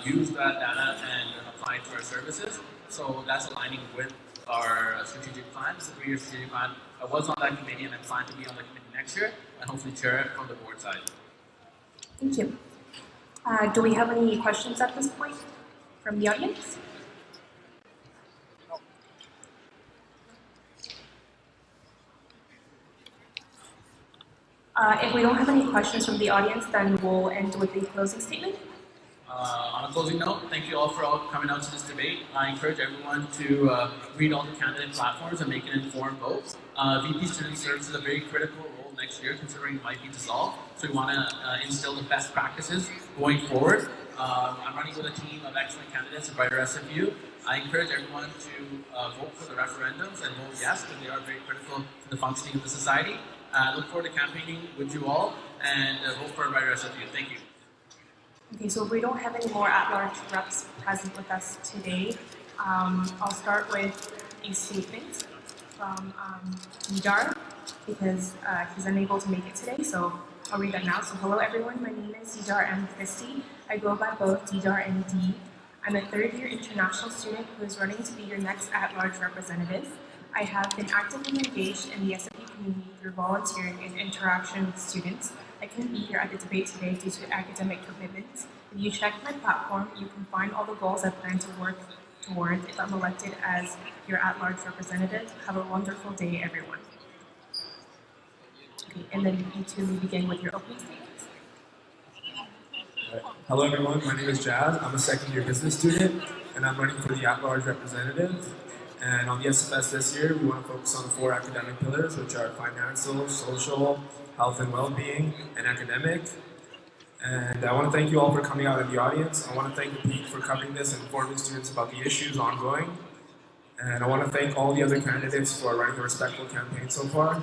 use that data and apply it to our services. So that's aligning with our strategic plan. It's a 3-year strategic plan. I was on that committee and I plan to be on the committee next year and hopefully chair it from the board side. Thank you. Do we have any questions at this point from the audience? If we don't have any questions from the audience, then we'll end with a closing statement. On a closing note, thank you all for coming out to this debate. I encourage everyone to read all the candidate platforms and make an informed vote. VP Student Services is a very critical role next year, considering it might be dissolved. So we want to instill the best practices going forward. I'm running with a team of excellent candidates at Brighter SFU. I encourage everyone to vote for the referendums and vote yes, because they are very critical to the functioning of the society. I look forward to campaigning with you all and vote for Brighter SFU. Thank you. Okay, so if we don't have any more at-large reps present with us today, I'll start with a statement from Dedar, because he's unable to make it today, so I'll read that now. So hello everyone, my name is Dedar M Chisty. I go by both Dedar and D. I'm a third-year international student who is running to be your next at-large representative. I have been actively engaged in the SFU community through volunteering and interaction with students. I couldn't be here at the debate today due to academic commitments. If you check my platform, you can find all the goals I plan to work towards if I'm elected as your at-large representative. Have a wonderful day, everyone. Okay, and then you two may begin with your opening statements. Hello everyone, my name is Jazz. I'm a second-year business student, and I'm running for the at-large representative. And on the SFS this year, we want to focus on 4 academic pillars, which are financial, social, health and well-being, and academic. And I want to thank you all for coming out in the audience. I want to thank the Peak for covering this and informing students about the issues ongoing. And I want to thank all the other candidates for running a respectful campaign so far.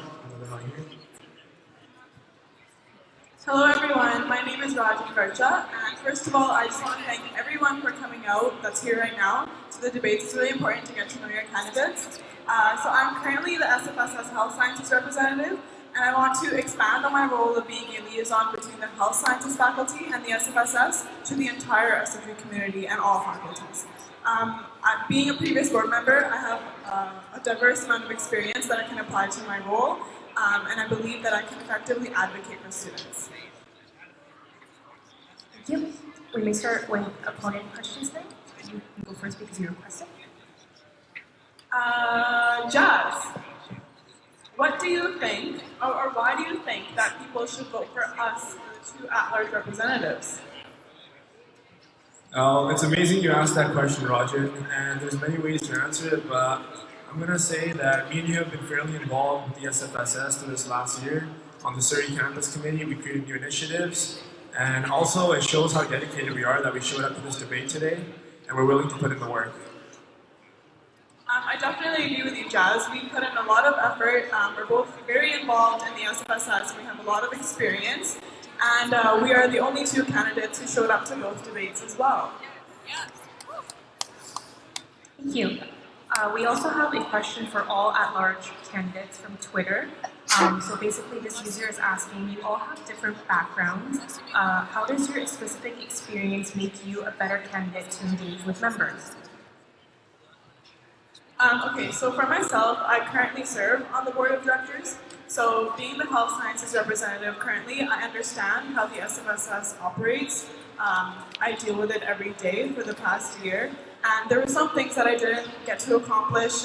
Hello everyone, my name is Raajan Garcha, and first of all, I just want to thank everyone for coming out that's here right now to the debates. It's really important to get to know your candidates. So I'm currently the SFSS Health Sciences representative, and I want to expand on my role of being a liaison between the Health Sciences faculty and the SFSS to the entire SFU community and all faculties. Being a previous board member, I have a diverse amount of experience that I can apply to my role, and I believe that I can effectively advocate for students. Thank you. We may start with opponent questions then. You can go first because you requested. Jazz, what do you think, or why do you think that people should vote for us for the 2 at-large representatives? It's amazing you asked that question, Raajan, and there's many ways to answer it, but I'm going to say that me and you have been fairly involved with the SFSS through this last year. On the Surrey campus committee, we created new initiatives, and also it shows how dedicated we are that we showed up to this debate today, and we're willing to put in the work. I definitely agree with you, Jazz. We put in a lot of effort. We're both very involved in the SFSS. We have a lot of experience. And we are the only two candidates who showed up to both debates as well. Thank you. We also have a question for all at-large candidates from Twitter. So basically this user is asking, you all have different backgrounds. How does your specific experience make you a better candidate to engage with members? Okay, so for myself, I currently serve on the board of directors. So being the health sciences representative currently, I understand how the SFSS operates. I deal with it every day for the past year. And there were some things that I didn't get to accomplish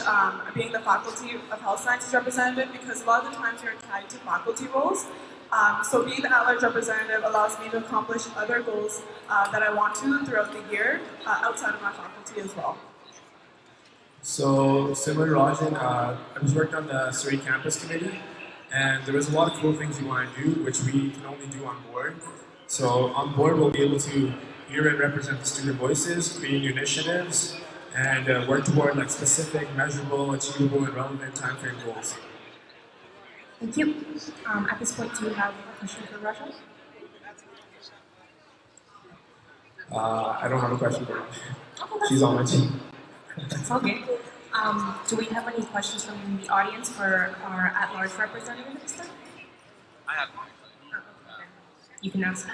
being the faculty of health sciences representative, because a lot of the times you're tied to faculty roles. So being the at-large representative allows me to accomplish other goals that I want to throughout the year outside of my faculty as well. So, similar to Raajan, I was working on the Surrey campus committee, and there was a lot of cool things we want to do, which we can only do on board. So, on board, we'll be able to hear and represent the student voices, create new initiatives, and work toward like specific, measurable, achievable, and relevant timeframe goals. Thank you. At this point, do you have a question for Raajan? I don't have a question for her. She's on my team. It's okay. Do we have any questions from the audience for our at-large representative this time? I have. You can ask.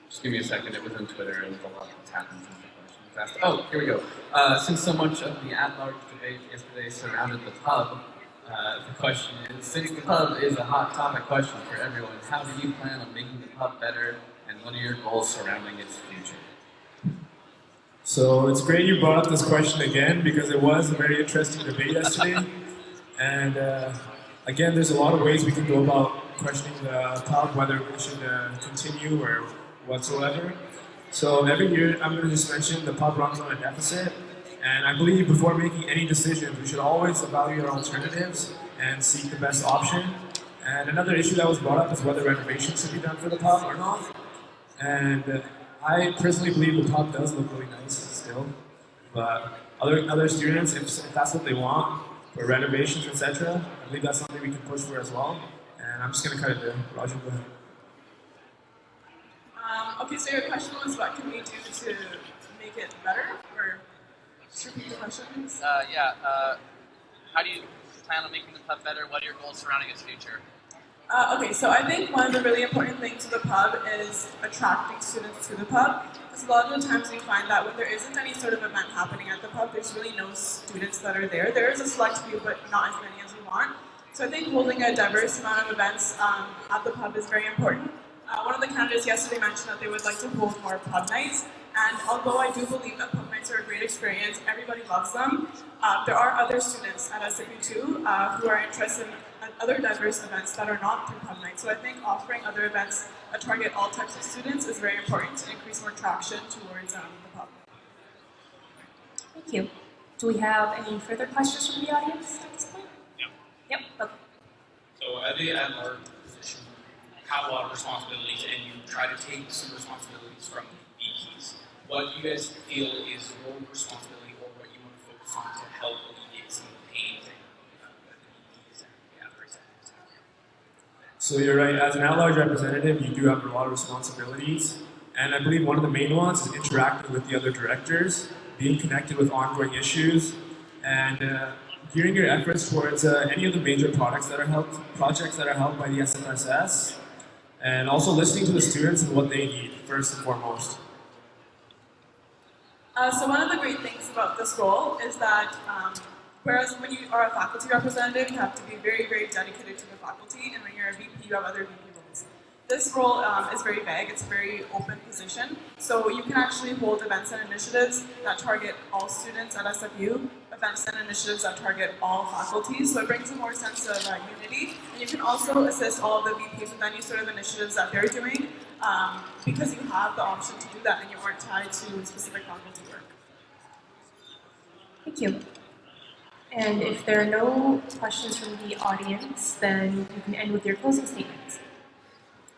Just give me a second. It was on Twitter and a lot that's happened since the question was asked. Oh, here we go. Since so much of the at-large debate yesterday surrounded the pub, the question is, since the pub is a hot topic question for everyone, how do you plan on making the pub better, and what are your goals surrounding its future? So it's great you brought up this question again, because it was a very interesting debate yesterday. And again, there's a lot of ways we can go about questioning the pub, whether we should continue or whatsoever. So every year, I'm going to just mention the pub runs on a deficit. And I believe before making any decisions, we should always evaluate our alternatives and seek the best option. And another issue that was brought up is whether renovations should be done for the pub or not. And I personally believe the pub does look really nice still. But other students, if that's what they want, for renovations, etc., I believe that's something we can push for as well. And I'm just going to cut it there. Raajan, go ahead. Okay, so your question was what can we do to make it better? Or just repeat the question, please? How do you plan on making the pub better? What are your goals surrounding its future? Okay, so I think one of the really important things to the pub is attracting students to the pub. Because a lot of the times we find that when there isn't any sort of event happening at the pub, there's really no students that are there. There is a select few, but not as many as we want. So I think holding a diverse amount of events at the pub is very important. One of the candidates yesterday mentioned that they would like to hold more pub nights. And although I do believe that pub nights are a great experience, everybody loves them, there are other students at SFU too who are interested in other diverse events that are not through pub nights. So I think offering other events that target all types of students is very important to increase more traction towards the pub. Thank you. Do we have any further questions from the audience at this point? Yep. Okay. So at the at-large position, you have a lot of responsibilities, and you try to take some responsibilities from the VPs. What do you guys feel is your responsibility, or what you want to focus on to help alleviate some of the pain that the VPs and the other executives have? So you're right, as an at-large representative, you do have a lot of responsibilities. And I believe one of the main ones is interacting with the other directors, being connected with ongoing issues, and gearing your efforts towards any of the major projects that are held by the SFSS, and also listening to the students and what they need, first and foremost. So one of the great things about this role is that whereas when you are a faculty representative, you have to be very, very dedicated to the faculty, and when you're a VP, you have other VP roles. This role is very vague, it's a very open position, so you can actually hold events and initiatives that target all students at SFU, events and initiatives that target all faculty, so it brings a more sense of unity, and you can also assist all of the VPs with any sort of initiatives that they're doing, because you have the option to do that and you aren't tied to specific faculty work. Thank you. And if there are no questions from the audience, then you can end with your closing statements.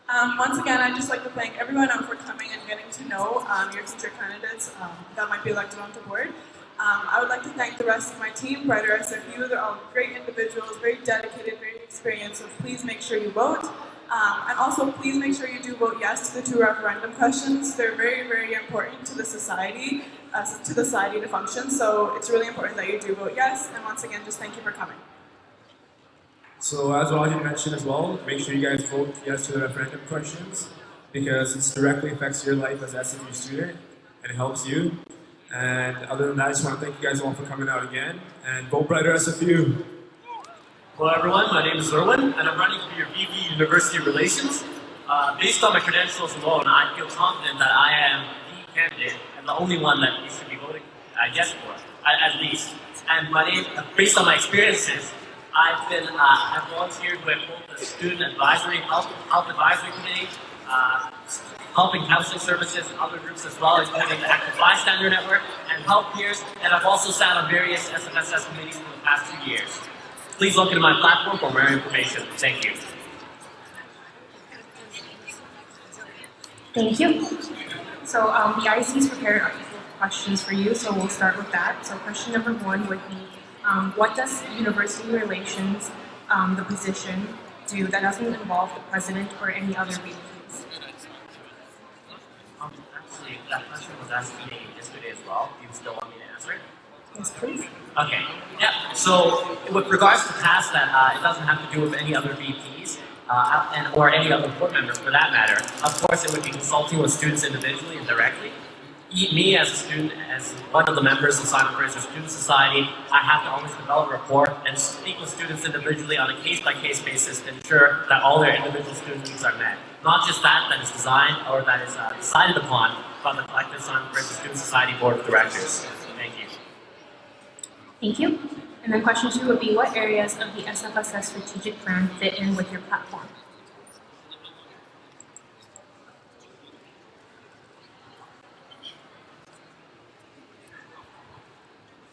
Once again, I'd just like to thank everyone for coming and getting to know your future candidates that might be elected onto board. I would like to thank the rest of my team, Brighter SFU. They're all great individuals, very dedicated, very experienced, so please make sure you vote. And also, please make sure you do vote yes to the 2 referendum questions. They're very, very important to the society, to function, so it's really important that you do vote yes. And once again, just thank you for coming. So as Raajan mentioned as well, make sure you guys vote yes to the referendum questions because it directly affects your life as an SFU student and it helps you. And other than that, I just want to thank you guys all for coming out again and vote Brighter SFU. Hello everyone, my name is Erwin and I'm running for your VP University Relations. Based on my credentials alone, I feel confident that I am the candidate and the only one that you should be voting yes for, at least. And based on my experiences, I've volunteered with both the Student Advisory, Health Advisory Committee, helping counseling services and other groups as well, including the Active Bystander Network and Help Peers, and I've also sat on various SFSS committees for the past 2 years. Please look into my platform for more information. Thank you. Thank you. So the IEC's prepared a couple of questions for you, so we'll start with that. So question number 1 would be, what does university relations, the position, do that doesn't involve the president or any other VPs? Actually, that question was asked to me yesterday as well. Do you still want me to answer it? Yes, please. Okay. Yeah. So with regards to tasks that it doesn't have to do with any other VPs or any other board members for that matter, of course it would be consulting with students individually and directly. Me as a student, as one of the members of Simon Fraser Student Society, I have to always develop a rapport and speak with students individually on a case-by-case basis to ensure that all their individual student needs are met. Not just that is designed or that is decided upon by the collective Simon Fraser Student Society Board of Directors. Thank you. Thank you. And then question 2 would be, what areas of the SFSS strategic plan fit in with your platform?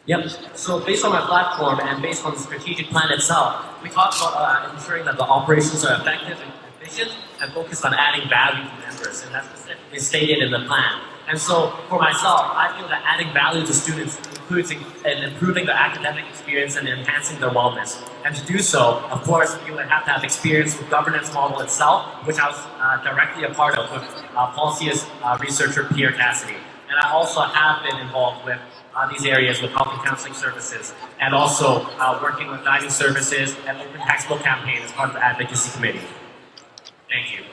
Yep. So based on my platform and based on the strategic plan itself, we talk about ensuring that the operations are effective and efficient and focused on adding value to members, and that's specifically stated in the plan. And so for myself, I feel that adding value to students includes improving their academic experience and enhancing their wellness. And to do so, of course, you would have to have experience with governance model itself, which I was directly a part of with Policy's researcher Pierre Cassidy. And I also have been involved with these areas with health and counseling services, and also working with dining services and open textbook campaign as part of the advocacy committee. Thank you.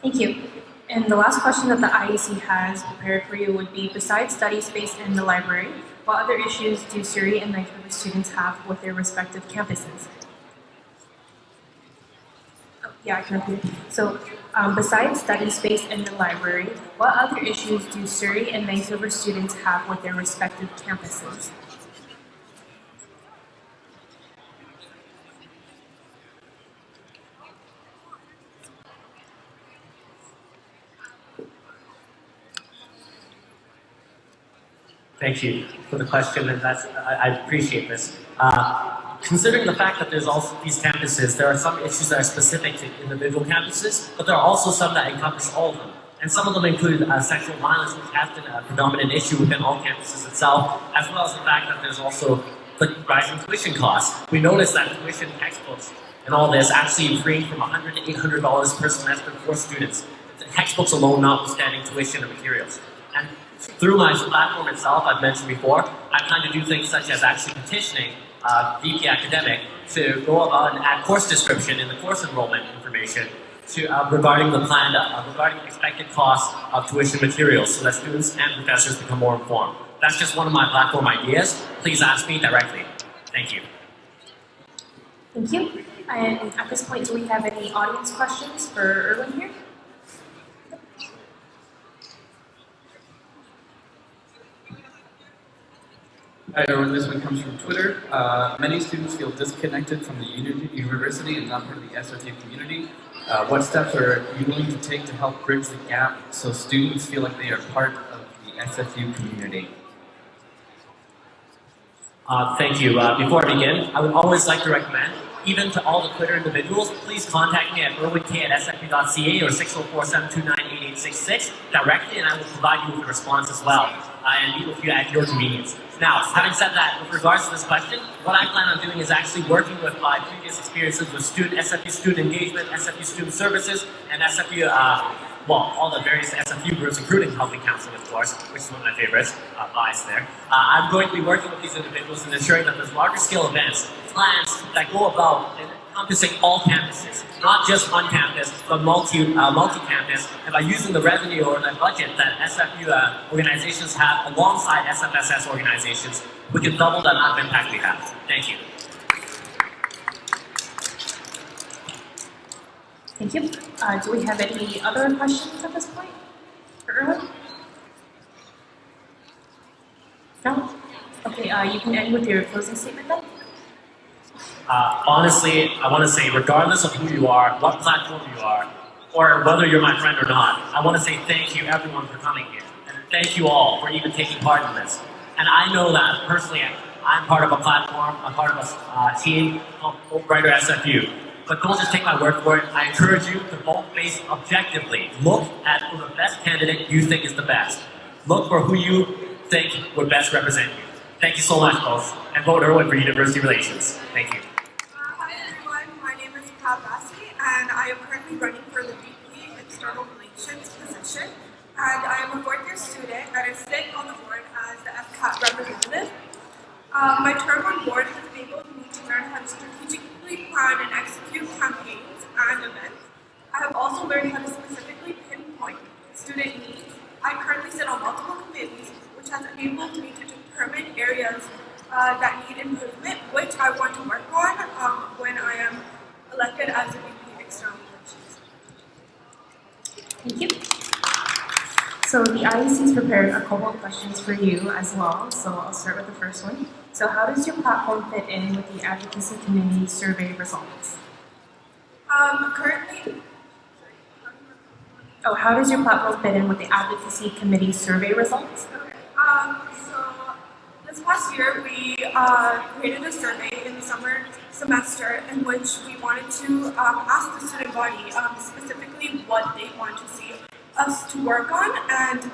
Thank you. And the last question that the IEC has prepared for you would be, besides study space in the library, what other issues do Surrey and Vancouver students have with their respective campuses? Yeah, I can repeat. So, besides study space in the library, what other issues do Surrey and Vancouver students have with their respective campuses? Thank you for the question, and I appreciate this. Considering the fact that there's also these campuses, there are some issues that are specific to individual campuses, but there are also some that encompass all of them. And some of them include sexual violence, which has been a predominant issue within all campuses itself, as well as the fact that there's also the rising tuition costs. We noticed that tuition textbooks and all this actually range from $100 to $800 per semester for students. The textbooks alone, notwithstanding tuition and materials. And through my platform itself, I've mentioned before, I plan to do things such as actually petitioning VP Academic to go about and add course description in the course enrollment information to regarding the plan, regarding expected costs of tuition materials so that students and professors become more informed. That's just one of my platform ideas. Please ask me directly. Thank you. Thank you. And at this point, do we have any audience questions for Erwin here? Hi everyone, this one comes from Twitter. Many students feel disconnected from the university and not part of the SFU community. What steps are you willing to take to help bridge the gap so students feel like they are part of the SFU community? Thank you. Before I begin, I would always like to recommend Even to all the Twitter individuals, please contact me at erwink@sfu.ca or 604-729-8866 directly, and I will provide you with a response as well, and meet with you at your convenience. Now, having said that, with regards to this question, what I plan on doing is actually working with my previous experiences with SFU student engagement, SFU student services, and SFU, all the various SFU groups, including Helping Counseling, of course, which is one of my favorites, bias there. I'm going to be working with these individuals and ensuring that there's larger scale events, plans that go about encompassing all campuses, not just on campus, but multi-campus, and by using the revenue or the budget that SFU organizations have alongside SFSS organizations, we can double the amount of impact we have. Thank you. Thank you. Do we have any other questions at this point for Erwin? No? Okay, you can end with your closing statement then. Honestly, I want to say, regardless of who you are, what platform you are, or whether you're my friend or not, I want to say thank you everyone for coming here. And thank you all for even taking part in this. And I know that personally, I'm part of a platform, I'm part of a team called Brighter SFU. But don't just take my word for it. I encourage you to vote based objectively. Look at who the best candidate you think is the best. Look for who you think would best represent you. Thank you so much, folks. And vote Erwin for University Relations. Thank you. Hi everyone, my name is Prab Bassi, and I am currently running for the VP External Relations position. And I am a fourth-year student, and I sit on the board as the FCAT representative. My term on board has enabled me to learn how to strategically plan and execute campaigns and events. I have also learned how to specifically pinpoint student needs. I currently sit on multiple committees, which has enabled me to determine areas that need improvement, which I want to work on when I am elected as a VP External Relations. Thank you. So the IEC has prepared a couple of questions for you as well, so I'll start with the first one. So how does your platform fit in with the Advocacy Committee survey results? How does your platform fit in with the Advocacy Committee survey results? So this past year we created a survey in the summer semester in which we wanted to ask the student body specifically what they want to see us to work on, and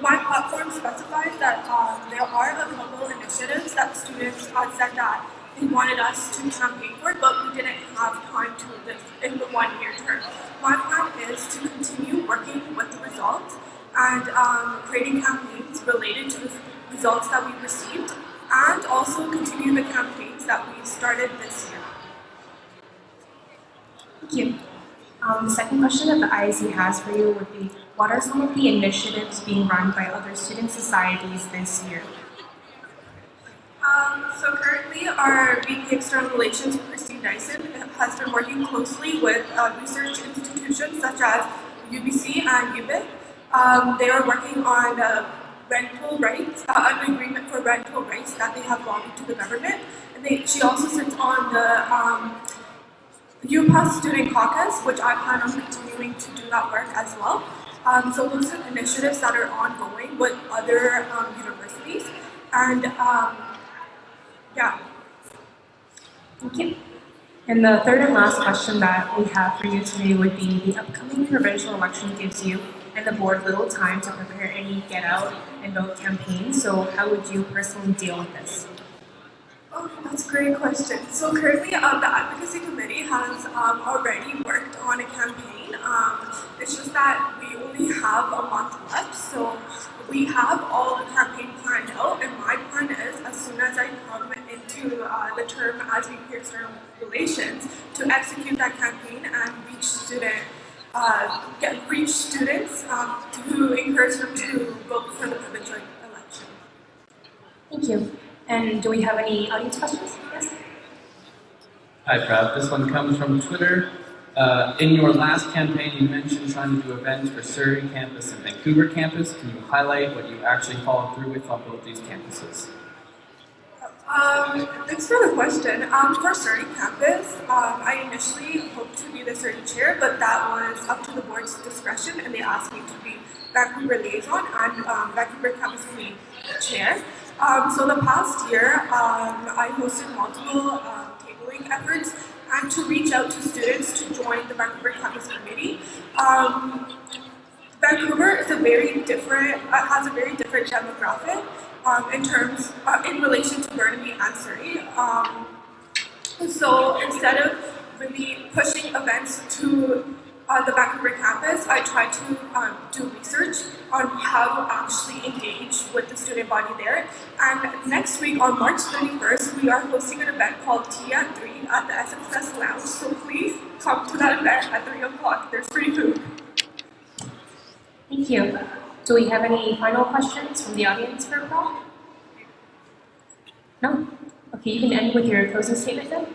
my platform specifies that there are a couple initiatives that students said that they wanted us to campaign for, but we didn't have time to live in the one-year term. My plan is to continue working with the results and creating campaigns related to the results that we received, and also continue the campaigns that we started this year. Thank you. The second question that the IEC has for you would be, what are some of the initiatives being run by other student societies this year? So currently our VP External Relations, Christine Dyson, has been working closely with research institutions such as UBC and UBIC. They are working on rental rights, an agreement for rental rights that they have lobbied to the government. And she also sits on the UPass Student Caucus, which I plan on continuing to do that work as well. So those are initiatives that are ongoing with other universities. And yeah. Thank you. And the third and last question that we have for you today would be, the upcoming provincial election gives you and the board little time to prepare any get out and vote campaigns. So how would you personally deal with this? Oh, that's a great question. So currently, the Advocacy Committee has already worked on a campaign. It's just that we only have a month left, so we have all the campaign planned out, and my plan is, as soon as I come into the term as VP External Relations, to execute that campaign and reach students to encourage them to vote for the provincial election. Thank you. And do we have any audience questions? Yes? Hi, Prab. This one comes from Twitter. In your last campaign, you mentioned trying to do events for Surrey campus and Vancouver campus. Can you highlight what you actually followed through with on both these campuses? Thanks for the question. For Surrey campus, I initially hoped to be the Surrey chair, but that was up to the board's discretion, and they asked me to be Vancouver liaison and Vancouver campus committee chair. So the past year, I hosted multiple tabling efforts and to reach out to students to join the Vancouver Campus Committee. Vancouver is a very different, has a very different demographic in relation to Burnaby and Surrey. So instead of really pushing events to the Vancouver campus, I try to do research on how to actually engage with the student body there. And next week on March 31st, we are hosting an event called Tea at 3 at the SFSS Lounge. So please come to that event at 3 o'clock. There's free food. Thank you. Do we have any final questions from the audience for Prab? No? Okay, you can end with your closing statement then.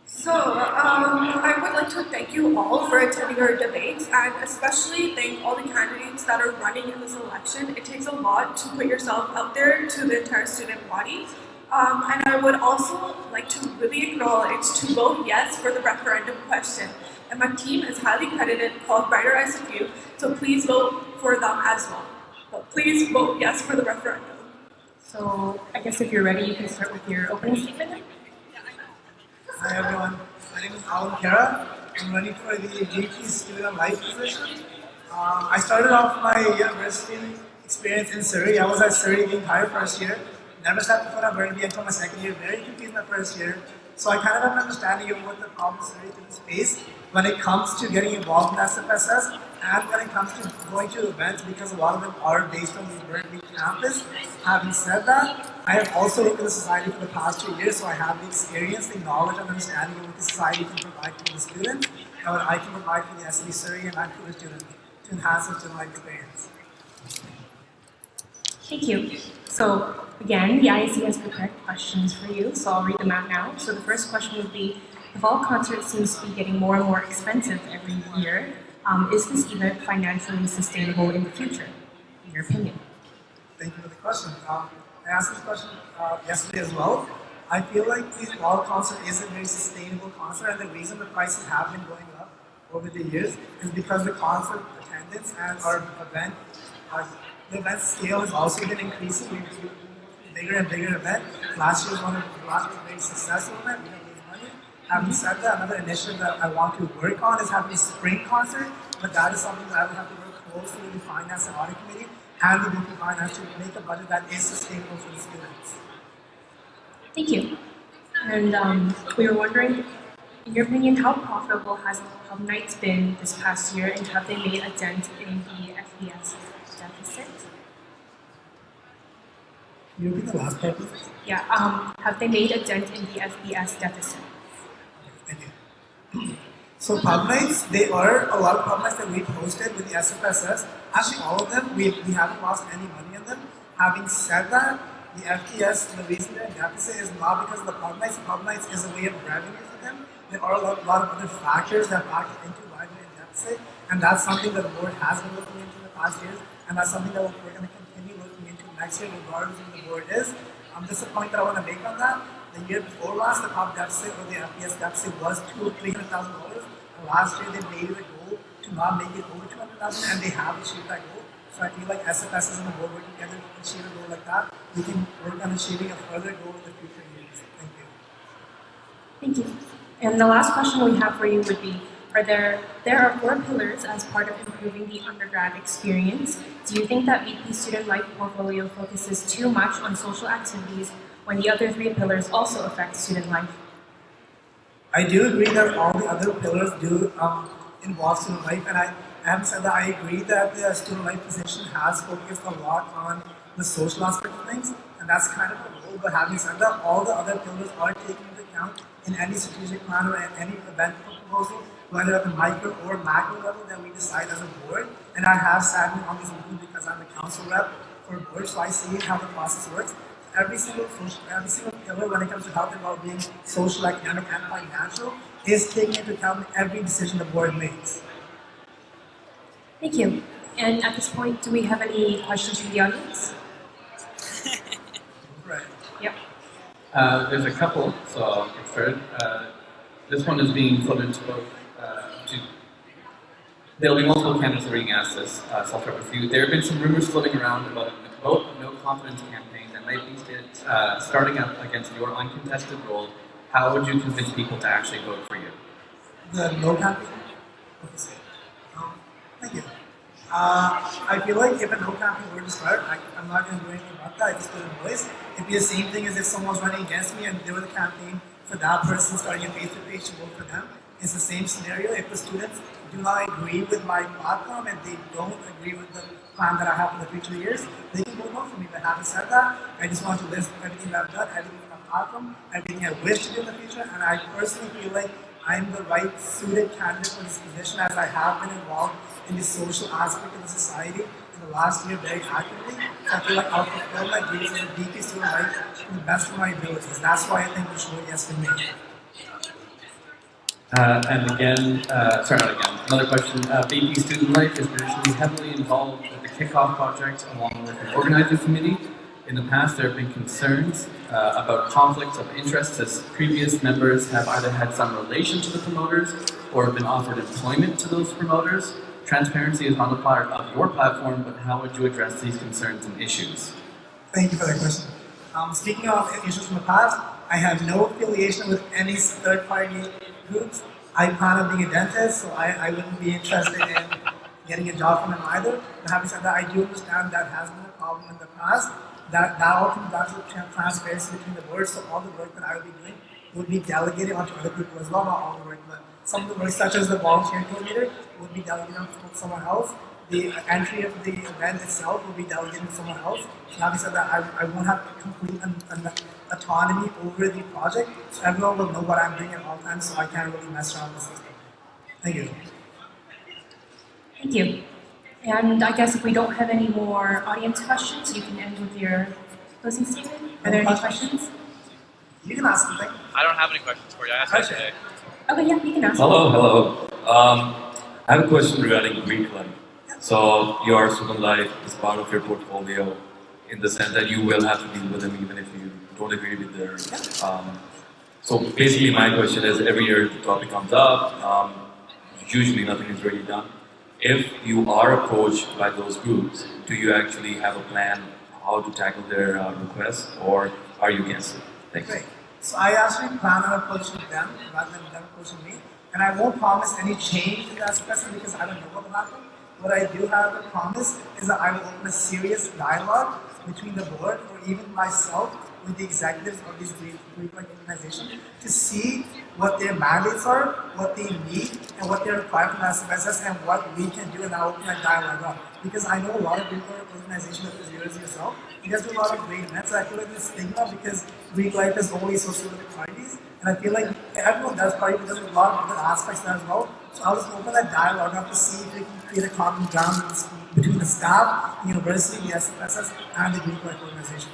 So, I would like to thank you all for attending our debates, and especially thank all the candidates that are running in this election. It takes a lot to put yourself out there to the entire student body. And I would also like to really acknowledge to vote yes for the referendum question. And my team is highly credited called Brighter SFU, so please vote for them as well. But please vote yes for the referendum. So I guess if you're ready, you can start with your opening statement then. Hi everyone, my name is Khehra. I'm running for the VP Student Life position. I started off my university experience in Surrey. I was at Surrey the entire first year. Never stepped foot on Burnaby until my second year. Very confused my first year. So I kind of have an understanding of what the problems Surrey students face when it comes to getting involved in SFSS and when it comes to going to events, because a lot of them are based on the Burnaby campus. Having said that, I have also worked in the society for the past 2 years, so I have the experience, the knowledge, and understanding of what the society can provide for the students and what I can provide for the SB Surrey and Vancouver students to enhance their student life experience. Thank you. So again, the IAC has prepared questions for you, so I'll read them out now. So the first question would be, the fall concert seems to be getting more and more expensive every year. Is this event financially sustainable in the future, in your opinion? Thank you for the question. I asked this question yesterday as well. I feel like the fall concert is a very sustainable concert, and the reason the prices have been going up over the years is because the concert attendance and our event, the event scale has also been increasing. We've been a bigger and bigger event. Last year was a very successful event. We don't lose money. Having said that, another initiative that I want to work on is having a spring concert, but that is something that I would have to work closely with the Finance and Audit Committee and the VP Finance to make a budget that is sustainable for the students. Thank you. And we were wondering, in your opinion, how profitable has Pub Nights been this past year, and have they made a dent in the FBS deficit? You repeat the last part, please? Yeah, have they made a dent in the FBS deficit? Thank you. So Pub Nights, they are a lot of Pub Nights that we've hosted with the SFSS. Actually, all of them, we haven't lost any money on them. Having said that, the FTS, the reason they're in deficit is not because of the Pub Nights. Pub Nights is a way of revenue for them. There are a lot of other factors that factor into why they're in deficit, and that's something that the board has been looking into in the past years, and that's something that we're going to continue looking into next year, regardless of who the board is. Just a point that I want to make on that. The year before last, the pub deficit or the FPS deficit was $300,000. And last year, they made it a goal to not make it over $200,000, and they have achieved that goal. So I feel like SFSS and the board working together to achieve a goal like that. We can work on achieving a further goal in the future years. Thank you. Thank you. And the last question we have for you would be, there are 4 pillars as part of improving the undergrad experience. Do you think that VP Student Life portfolio focuses too much on social activities when the other 3 pillars also affect student life? I do agree that all the other pillars do involve student life, and I haven't said that I agree that the student life position has focused a lot on the social aspect of things, and that's kind of a role. But having said that, all the other pillars are taken into account in any strategic plan or any event proposal, whether at the micro or macro level that we decide as a board. And I have sat in on this meeting because I'm a council rep for a board, so I see how the process works. Every single pillar when it comes to health and well-being, social, academic, and financial is taken into account in every decision the board makes. Thank you. And at this point, do we have any questions from the audience? Right. Yep. There's a couple, so I'll get started. This one is being put into both. There'll be multiple candidates that are being asked this, so I'll start with you. There have been some rumors floating around about vote of no confidence campaign that might be starting up against your uncontested role, how would you convince people to actually vote for you? The no campaign? Thank you. I feel like if a no campaign were to start, I'm not going to do anything about that. I just put a voice. It'd be the same thing as if someone's running against me and there was a campaign for that person starting a Facebook page to vote for them. It's the same scenario. If the students do not agree with my platform and they don't agree with the plan that I have for the future years, they can vote no for me. But having said that, I just want to list everything that I've done, everything in my platform, everything I wish to do in the future, and I personally feel like I'm the right suited candidate for this position as I have been involved in the social aspect of the society in the last year very actively. So I feel like I'll fulfill my duties as a VP student life to the best of my abilities. That's why I think you should vote yes for me. And again, another question. VP Student Life is traditionally heavily involved with the Kickoff Project along with the organizing committee. In the past, there have been concerns about conflicts of interest as previous members have either had some relation to the promoters or have been offered employment to those promoters. Transparency is not a part of your platform, but how would you address these concerns and issues? Thank you for that question. Speaking of issues from the past, I have no affiliation with any third-party groups. I plan on being a dentist, so I wouldn't be interested in getting a job from them either. But having said that, I do understand that has been a problem in the past. That all comes down to transparency between the boards, so all the work that I would be doing would be delegated onto other people as well, not all the work, but some of the work, such as the volunteering coordinator, would be delegated onto someone else. The entry of the event itself will be delegated to someone else. So having said that, I won't have complete autonomy over the project, so everyone will know what I'm doing at all times, so I can't really mess around with the system. Thank you. Thank you. And I guess if we don't have any more audience questions, you can end with your closing statement. Are there any questions? You can ask something. I don't have any questions for you. I asked that today. Okay, yeah, you can ask. Hello. I have a question regarding Greek life. So your student life is part of your portfolio in the sense that you will have to deal with them even if you don't agree with their... so basically my question is, every year the topic comes up, usually nothing is really done. If you are approached by those groups, do you actually have a plan how to tackle their requests, or are you against it? Thanks. Great. So I actually plan on approaching them rather than them approaching me, and I won't promise any change in that specific because I don't know what will happen. What I do have a promise is that I will open a serious dialogue between the board or even myself with the executives of these Greek organizations to see what their mandates are, what they need, and what they're required from SFSS, and what we can do, and I'll open that dialogue up. Because I know a lot of Greek organizations like yours yourself, you guys do a lot of great events, and I feel like there's stigma because Greek life is only associated with parties, and I feel like everyone does party, but there's a lot of different aspects there as well. So I'll just open that dialogue up to see if we can create a common ground between the staff, the university, the SFSS, and the Greek life organizations.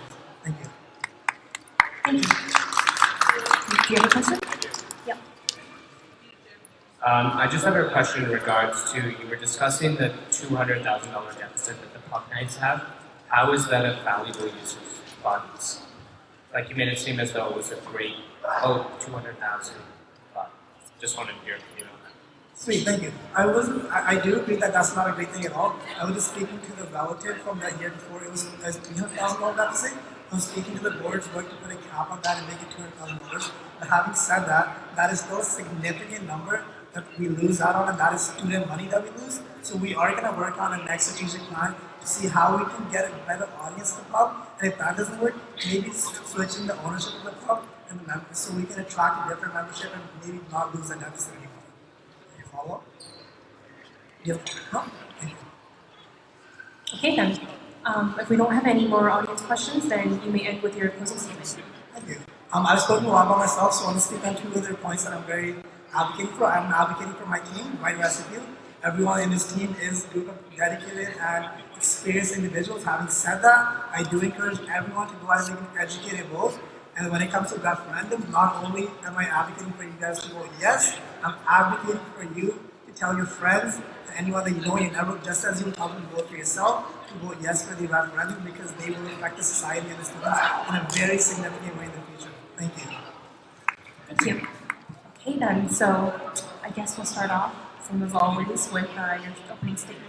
Thank you. Thank you. Do you have a question? Yeah. I just have a question in regards to, you were discussing the $200,000 deficit that the Pub Nights have. How is that a valuable use of funds? Like, you made it seem as though it was a great, $200,000, but just wanted to hear, Sweet, thank you. I do agree that that's not a great thing at all. I was just speaking to the relative from that year before, it was $300,000 deficit. I was speaking to the board's work to put a cap on that and make it $200,000. But having said that, that is still a significant number that we lose out on, and that is student money that we lose. So we are going to work on a next strategic plan to see how we can get a better audience to the pub. And if that doesn't work, maybe switching the ownership of the pub and the members so we can attract a different membership and maybe not lose that deficit anymore. You follow up? Yep. No? Thank you. Okay then. If we don't have any more audience questions, then you may end with your closing statement. Thank you. I've spoken a lot about myself, so I want to speak on two other points that I'm very advocating for. I'm advocating for my team, my SFU. Everyone in this team is a group of dedicated and experienced individuals. Having said that, I do encourage everyone to go out and make an educated vote. And when it comes to referendum, not only am I advocating for you guys to vote yes, I'm advocating for you to tell your friends, to anyone that you know in your network, just as you tell them to vote for yourself, to vote yes for the referendum because they will affect the society and the students in a very significant way in the future. Thank you. Thank you. Okay then, so I guess we'll start off, same as always, with your opening statement.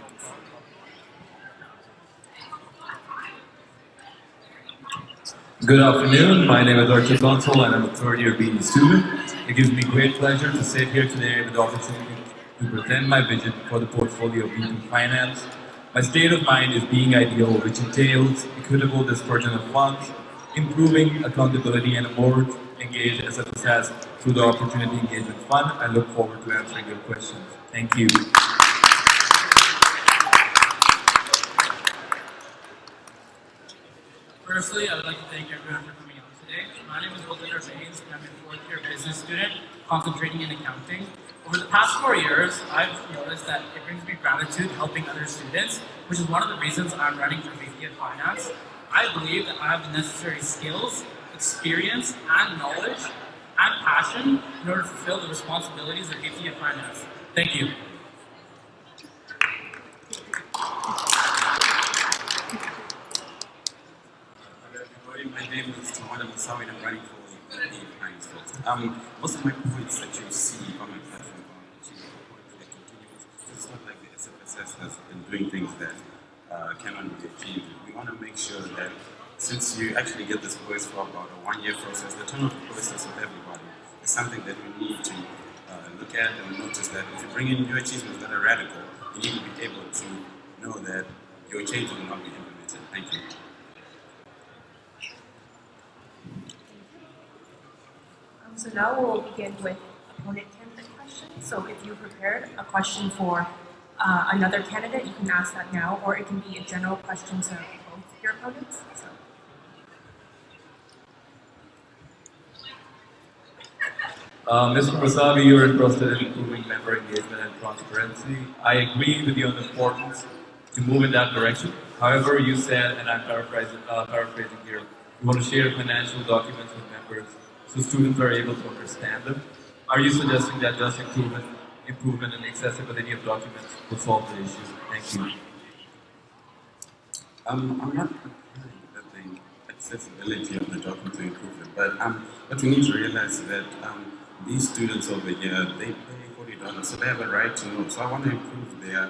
Good afternoon, my name is Archit Bansal and I'm a third-year BE student. It gives me great pleasure to sit here today with the opportunity to present my vision for the portfolio of B2 Finance. My state of mind is being ideal, which entails equitable dispersion of funds, improving accountability and a more engaged SFSS through the Opportunity Engagement Fund. I look forward to answering your questions. Thank you. Firstly, I would like to thank everyone for coming out today. My name is Baljinder Bains, and I'm a fourth-year business student concentrating in accounting. Over the past 4 years, I've noticed that it brings me gratitude helping other students, which is one of the reasons I'm running for VP of Finance. I believe that I have the necessary skills, experience, and knowledge, and passion in order to fulfill the responsibilities of VP of Finance. Thank you. My name is Tawanda Masawi and I'm running for VP of Finance. Most of my points that you see on my platform are achieving the continuous. It's not like the SFSS has been doing things that cannot be achieved. We want to make sure that since you actually get this voice for about a 1-year process, the turnover process of everybody is something that we need to look at and notice that if you bring in new achievements that are radical, you need to be able to know that your changes will not be implemented. Thank you. So now we'll begin with opponent candidate questions. So if you prepared a question for another candidate, you can ask that now, or it can be a general question to both your opponents. So. Mr. Masawi, you are interested in improving member engagement and transparency. I agree with you on the importance to move in that direction. However, you said, and I'm paraphrasing here, you want to share financial documents with members so students are able to understand them. Are you suggesting that just improvement in accessibility of documents will solve the issue? Thank you. I'm not comparing that the accessibility of the document to improve it, but what we need to realize is that these students over here, they pay $40, so they have a right to know. So I want to improve their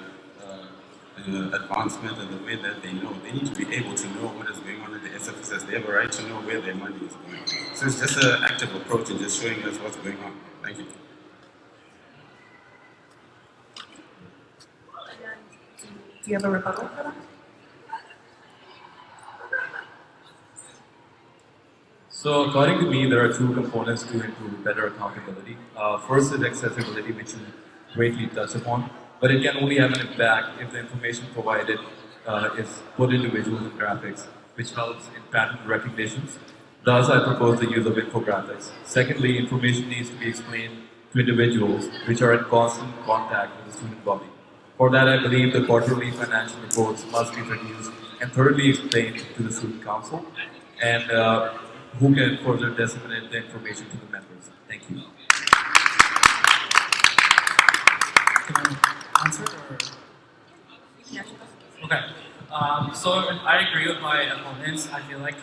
advancement and the way that they know. They need to be able to know what is going on at the SFSS. They have a right to know where their money is going. So it's just an active approach and just showing us what's going on. Thank you. Do you have a rebuttal for that? So according to me, there are two components to improve better accountability. First is accessibility, which you greatly touched upon, but it can only have an impact if the information provided is put into visuals and graphics, which helps in pattern recognitions. Thus, I propose the use of infographics. Secondly, information needs to be explained to individuals which are in constant contact with the student body. For that, I believe the quarterly financial reports must be produced and thoroughly explained to the student council, and who can further disseminate the information to the members. Thank you. Can I answer or? Okay. So I agree with my opponents. I feel like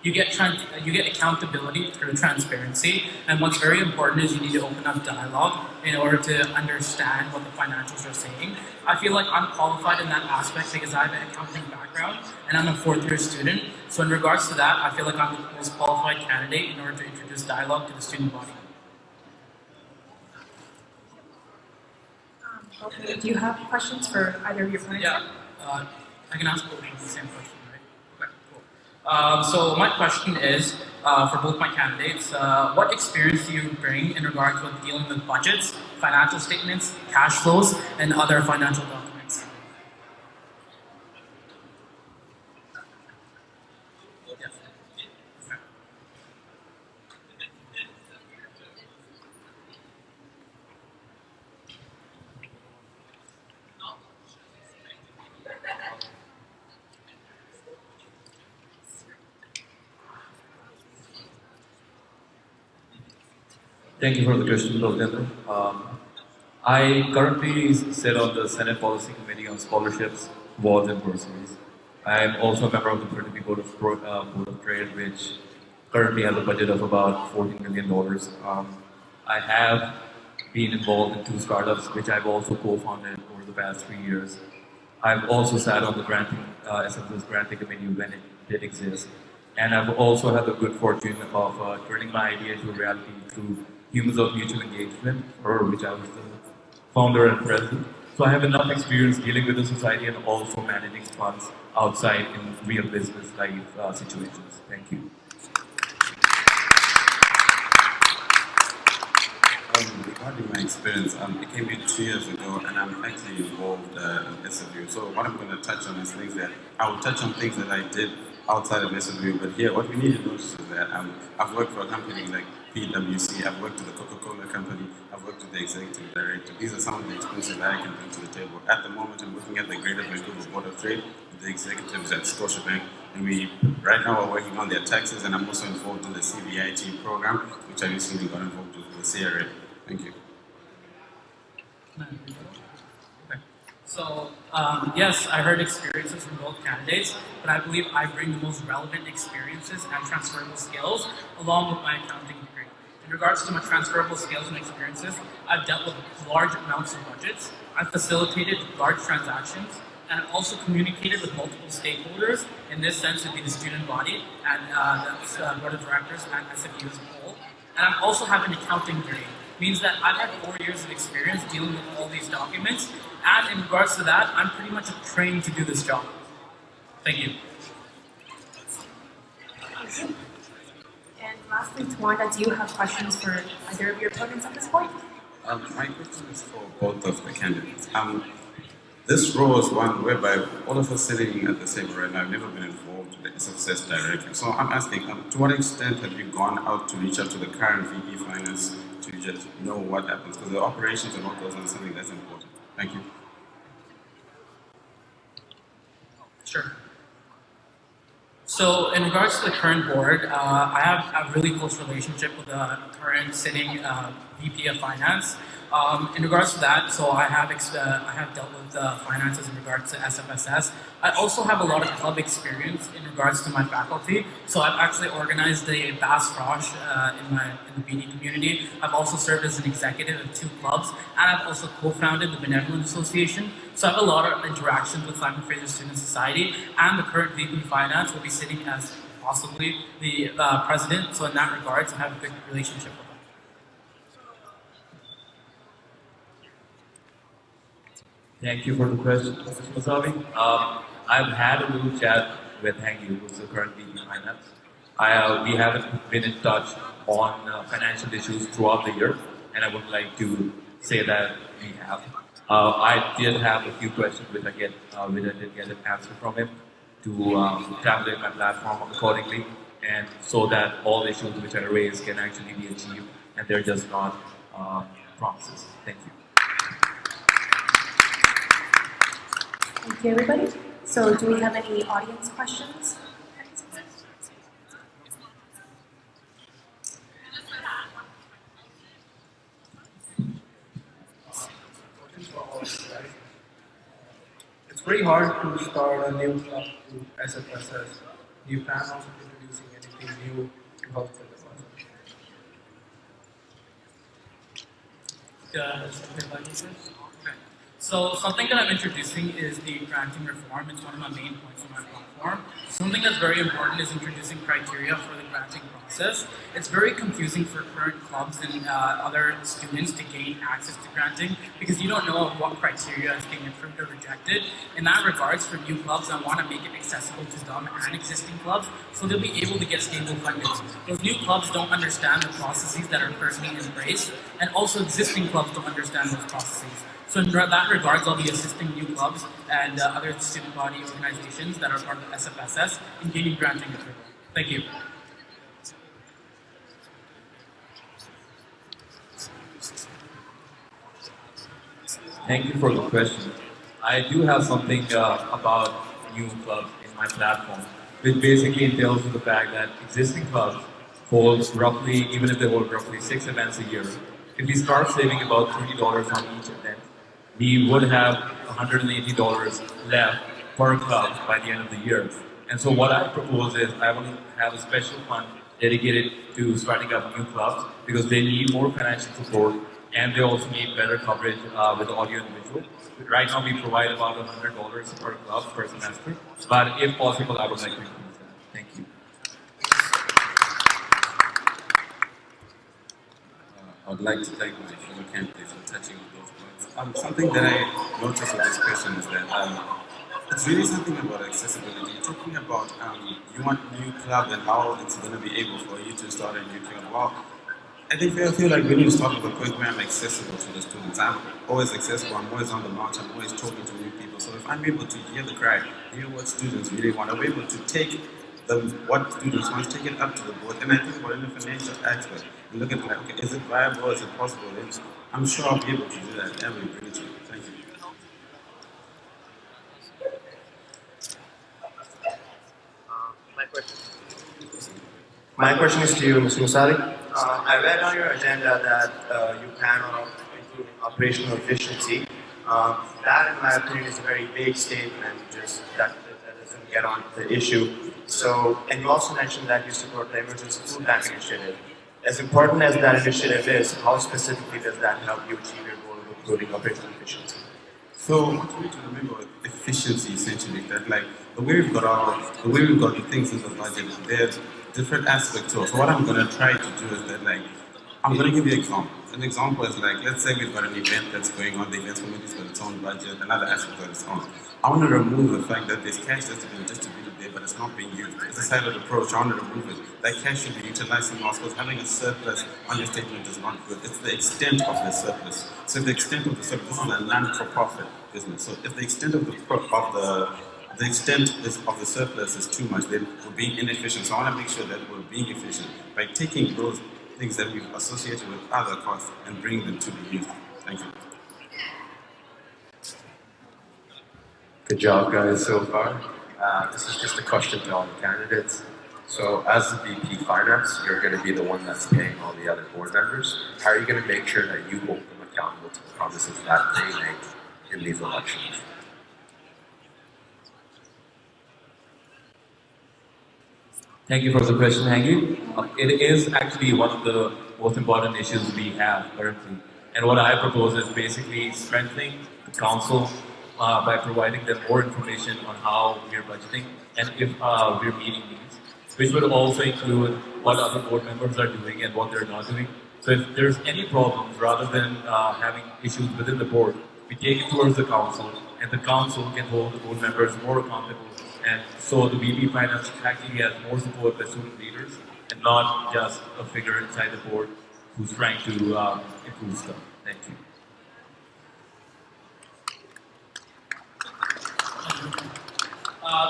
you get accountability through transparency, and what's very important is you need to open up dialogue in order to understand what the financials are saying. I feel like I'm qualified in that aspect because I have an accounting background and I'm a fourth-year student. So in regards to that, I feel like I'm the most qualified candidate in order to introduce dialogue to the student body. Okay. Do you have questions for either of your opponents? Yeah, I can ask both of them the same question, right? Okay, cool. So my question is, for both my candidates, what experience do you bring in regards with dealing with budgets, financial statements, cash flows, and other financial documents? Thank you for the question, Baljinder. I currently sit on the Senate Policy Committee on Scholarships, Awards, and Bursaries. I am also a member of the Fraternity Board of Trade, which currently has a budget of about $14 million. I have been involved in 2 startups, which I've also co-founded over the past 3 years. I've also sat on the SFSS granting committee when it did exist. And I've also had the good fortune of turning my idea into reality through Humans of Mutual Engagement, or which I was the founder and president. So I have enough experience dealing with the society and also managing funds outside in real business life situations. Thank you. Regarding my experience, it came in 2 years ago, and I'm actually involved in SFU. So what I'm going to touch on is things that I will touch on things that I did outside of SFU. But here, what we need to notice is that I've worked for a company like PwC. I've worked with the Coca-Cola company. I've worked with the executive director. These are some of the experiences that I can bring to the table. At the moment, I'm looking at the Greater Vancouver Board of Trade with the executives at Scotiabank, and we right now are working on their taxes. And I'm also involved in the CVIT program, which I recently got involved with the CRA. Thank you. Okay. So, yes, I heard experiences from both candidates, but I believe I bring the most relevant experiences and transferable skills along with my accounting degree. In regards to my transferable skills and experiences, I've dealt with large amounts of budgets, I've facilitated large transactions, and I've also communicated with multiple stakeholders. In this sense, it would be the student body and the board of directors and SFU as a whole. And I also have an accounting degree. Means that I've had 4 years of experience dealing with all these documents, and in regards to that, I'm pretty much trained to do this job. Thank you. And lastly, Tawanda, do you have questions for either of your opponents at this point? My question is for both of the candidates. This role is one whereby all of us sitting at the table right now have never been involved with the SFSS directly. So I'm asking, to what extent have you gone out to reach out to the current VP Finance to just know what happens? Because the operations and what goes on is something that's important. Thank you. Sure. So in regards to the current board, I have a really close relationship with the current sitting VP of Finance. In regards to that, so I have dealt with finances in regards to SFSS. I also have a lot of club experience in regards to my faculty. So I've actually organized the Bass Frosh in the BD community. I've also served as an executive of 2 clubs, and I've also co-founded the Benevolent Association. So I have a lot of interactions with Simon Fraser Student Society, and the current VP Finance will be sitting as possibly the president. So in that regards, I have a good relationship with them. Thank you for the question, Mr. Masawi. I've had a little chat with Hangue, who's the current VP Finance. We haven't been in touch on financial issues throughout the year, and I would like to say that we have. I did have a few questions which I did get an answer from him to tabulate my platform accordingly, and so that all issues which I raise can actually be achieved, and they're just not promises. Thank you. Thank you, everybody. So do we have any audience questions? It's very hard to start a new club to SFSS. Do you plan on introducing anything new to help with the budget? So something that I'm introducing is the granting reform. It's one of my main points on my platform. Something that's very important is introducing criteria for the granting process. It's very confusing for current clubs and other students to gain access to granting because you don't know what criteria is being approved or rejected. In that regards, for new clubs, I want to make it accessible to them and existing clubs so they'll be able to get stable funding. Those new clubs don't understand the processes that are currently in place, and also existing clubs don't understand those processes. So in that regards, I'll be assisting new clubs and other student body organizations that are part of the SFSS in gaining granting approval. Thank you. Thank you for the question. I do have something about new clubs in my platform, which basically entails the fact that existing clubs hold roughly, even if they hold roughly 6 events a year, if we start saving about $30 on each event, we would have $180 left per club by the end of the year. And so what I propose is I want to have a special fund dedicated to starting up new clubs because they need more financial support and they also need better coverage with audio and visual. Right now we provide about $100 per club per semester, but if possible I would like to increase that. I'd like to thank my fellow candidates for touching on those points. Something that I noticed with this question is that it's really something about accessibility. You're talking about you want a new club and how it's going to be able for you to start a new club. Well, I feel like we need to start with a point where I'm accessible to the students. I'm always accessible, I'm always on the march, I'm always talking to new people. So if I'm able to hear the cry, hear what students really want, I'm able to take what students want, take it up to the board, and I think about it in a financial aspect. And look at like, okay, is it viable, is it possible? I'm sure I'll be able to do that and bring it to you. Thank you. My question is to you, Mr. Musari. I read on your agenda that you plan on improving operational efficiency. That, in my opinion, is a very vague statement, just that doesn't get on the issue. So, and you also mentioned that you support the Emergency Food Bank Initiative. As important as that initiative is, how specifically does that help you achieve your goal of improving operational efficiency? So what we need to remember with efficiency, essentially, that like the way we've got the things in the budget, there's different aspects to it. So what I'm going to try to do is that like I'm going to give you an example. An example is like, let's say we've got an event that's going on, the events committee's got its own budget, another aspect of its own. I want to remove the fact that there's cash that's been distributed there, but it's not being used. It's a siloed approach. I want to remove it. That cash should be utilized somewhere else, because having a surplus on your statement is not good. It's the extent of the surplus. So the extent of the surplus, this is a non-for-profit business. So if the extent of the extent of the surplus is too much, then we're being inefficient. So I want to make sure that we're being efficient by taking those things that we've associated with other costs and bring them to be used. Thank you. Good job, guys, so far. This is just a question to all the candidates. So as the VP Finance, you're going to be the one that's paying all the other board members. How are you going to make sure that you hold them accountable to the promises that they make in these elections? Thank you for the question, Hangue. It is actually one of the most important issues we have currently. And what I propose is basically strengthening the council by providing them more information on how we're budgeting and if we're meeting needs, which would also include what other board members are doing and what they're not doing. So if there's any problems, rather than having issues within the board, we take it towards the council, and the council can hold the board members more accountable. And so the VP Finance actually has more support by student leaders and not just a figure inside the board who's trying to improve stuff. Thank you.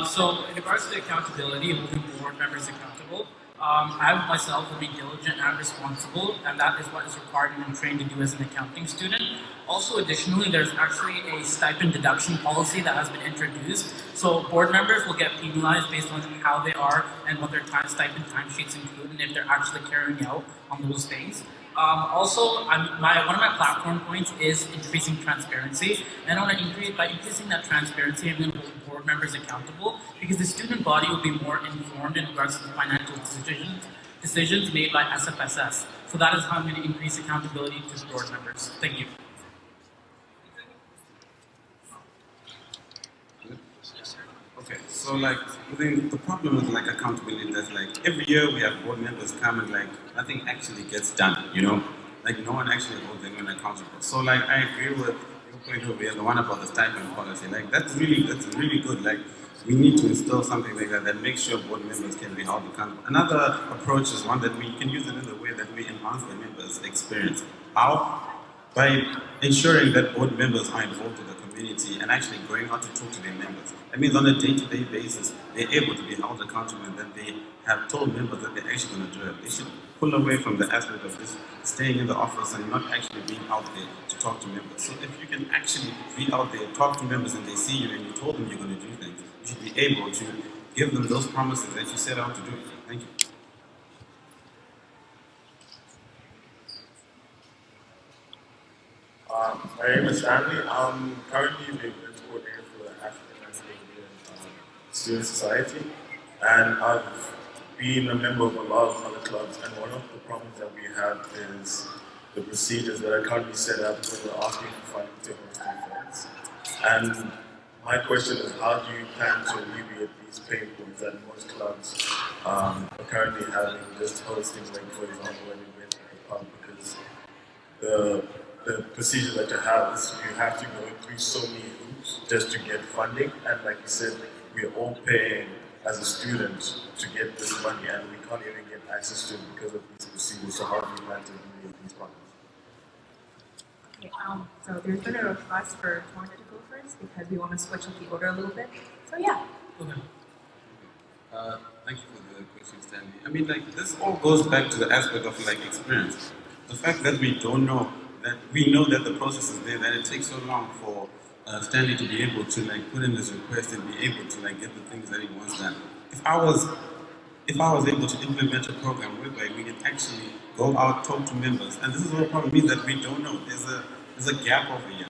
So in regards to accountability and holding board members accountable, I myself will be diligent and responsible, and that is what is required and I'm trained to do as an accounting student. Also, additionally, there's actually a stipend deduction policy that has been introduced. So board members will get penalized based on how they are and what their stipend timesheets include, and if they're actually carrying out on those things. Also, one of my platform points is increasing transparency, and I want to by increasing that transparency, I'm going to hold board members accountable, because the student body will be more informed in regards to the financial decisions made by SFSS. So that is how I'm going to increase accountability to board members. Thank you. Okay, so like the problem with like accountability is like every year we have board members come and like nothing actually gets done, you know? Like no one actually holds anyone accountable. So like I agree with your point over here, the one about the stipend policy. Like that's really good. Like we need to install something like that makes sure board members can be held accountable. Another approach is one that we can use it in the way that we enhance the members' experience. How? By ensuring that board members are involved in the community and actually going out to talk to their members. That means on a day-to-day basis, they're able to be held accountable and that they have told members that they're actually going to do it. They should pull away from the aspect of just staying in the office and not actually being out there to talk to members. So if you can actually be out there, talk to members and they see you and you told them you're going to do things, you should be able to give them those promises that you set out to do. Thank you. My name is Stanley. I'm currently the events coordinator for the African Student Society, and I've been a member of a lot of other clubs, and one of the problems that we have is the procedures that are currently set up when we're asking for funding to host events. And my question is, how do you plan to alleviate these pain points that most clubs are currently having, just hosting, like for example, an event at the pub? Because the procedure that you have is you have to go through so many hoops just to get funding, and like you said, we're all paying as a student to get this money, and we can't even get access to it because of these procedures. So how do you plan to do these projects? Okay, so there's been a request for Tawanda to go first because we want to switch up the order a little bit. So yeah. Okay. Thank you for the question, Stanley. I mean, like, this all goes back to the aspect of, like, experience. The fact that we don't know, that we know that the process is there, that it takes so long for Stanley to be able to, like, put in this request and be able to, like, get the things that he wants done. If I was able to implement a program whereby we can actually go out, talk to members, and this is what problem means that we don't know. There's a gap over here.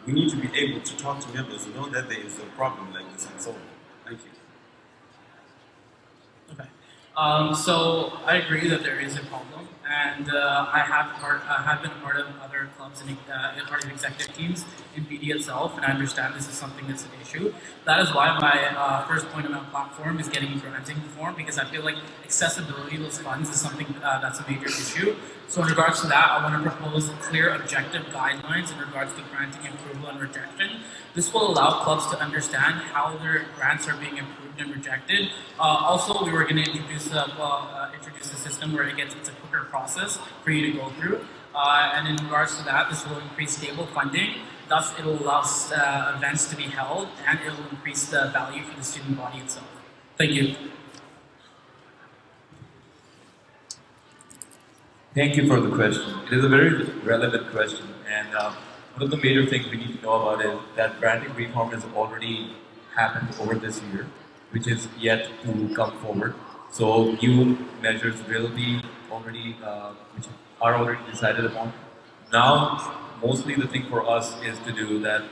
We need to be able to talk to members, know that there is a problem like this, and solve it. Thank you. Okay. So I agree that there is a problem, and I have been a part of other clubs and part of executive teams in BD itself, and I understand this is something that's an issue. That is why my first point on my platform is getting granting reform, because I feel like accessibility to those funds is something that's a major issue. So in regards to that, I want to propose clear objective guidelines in regards to granting approval and rejection. This will allow clubs to understand how their grants are being approved and rejected. Also, we were going to introduce a system where it's a quicker process for you to go through. And in regards to that, this will increase stable funding. Thus, it will allow events to be held, and it will increase the value for the student body itself. Thank you. Thank you for the question. It is a very relevant question, and one of the major things we need to know about is that granting reform has already happened over this year, which is yet to come forward. So new measures will be already, which are already decided upon. Now, mostly the thing for us is to do that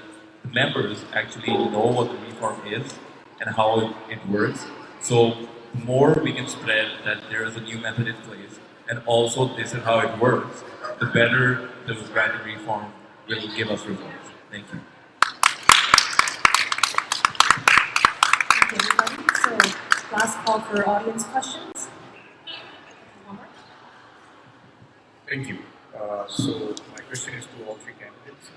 the members actually know what the reform is and how it works. So the more we can spread that there is a new method in place, and also this is how it works, the better the granting reform will give us results. Thank you. Thank you, everybody. So, last call for audience questions. One more. Thank you. So, my question is to all three candidates.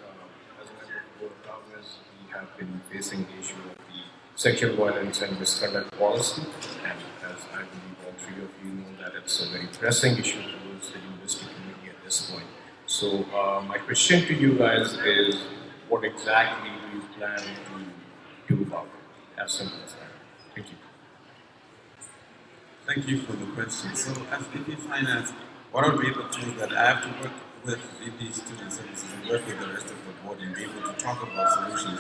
As a member of the Board of Governors, we have been facing the issue of the sexual violence and misconduct policy, and as I believe all three of you know that it's a very pressing issue towards the university community at this point. So my question to you guys is, what exactly do you plan to do about it? As simple as that. Thank you. Thank you for the question. So as VP Finance, what I'll be able to do is that I have to work with VP Student Services and work with the rest of the board and be able to talk about solutions.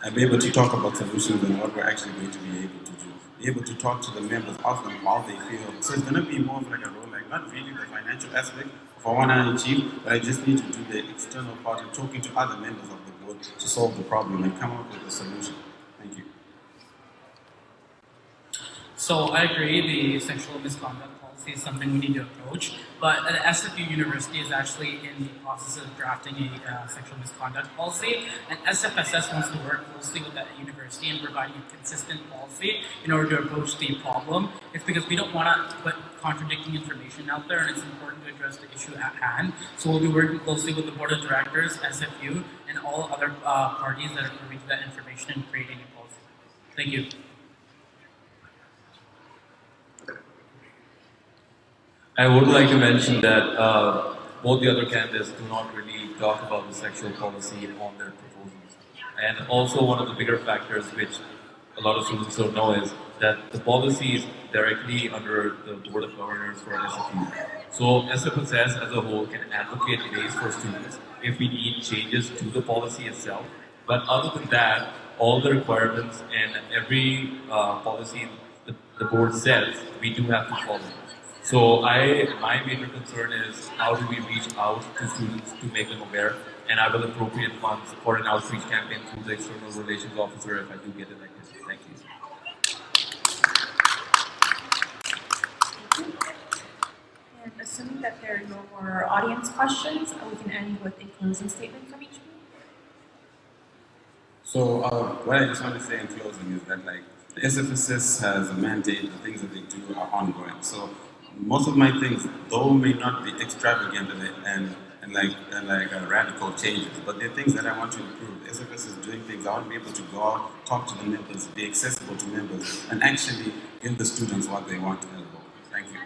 And be able to talk about solutions and what we're actually going to be able to do. Be able to talk to the members, ask them how they feel. So it's going to be more of like a role, like not really the financial aspect of what I want to achieve, but I just need to do the external part and talking to other members of the board to solve the problem and come up with a solution. Thank you. So I agree, the sexual misconduct policy is something we need to approach, but SFU University is actually in the process of drafting a sexual misconduct policy, and SFSS wants to work closely with that university and providing a consistent policy in order to approach the problem. It's because we don't want to put contradicting information out there, and it's important to address the issue at hand. So we'll be working closely with the board of directors, SFU, and all other parties that are privy to that information and creating a policy. Thank you. I would like to mention that both the other candidates do not really talk about the sexual policy on their proposals. And also one of the bigger factors which a lot of students don't know is that the policy is directly under the Board of Governors for SFU. So SFSS as a whole can advocate ways for students if we need changes to the policy itself. But other than that, all the requirements and every policy the board says, we do have to follow. So my major concern is how do we reach out to students to make them aware, and I will appropriate funds for an outreach campaign through the external relations officer if I do get elected. Thank you. And assuming that there are no more audience questions, we can end with a closing statement from each of you. So what I just want to say in closing is that like the SFSS has a mandate, the things that they do are ongoing. So most of my things, though may not be extravagant and radical changes. But there are things that I want to improve. SFS is doing things. I want to be able to go out, talk to the members, be accessible to members, and actually give the students what they want as well. Thank you.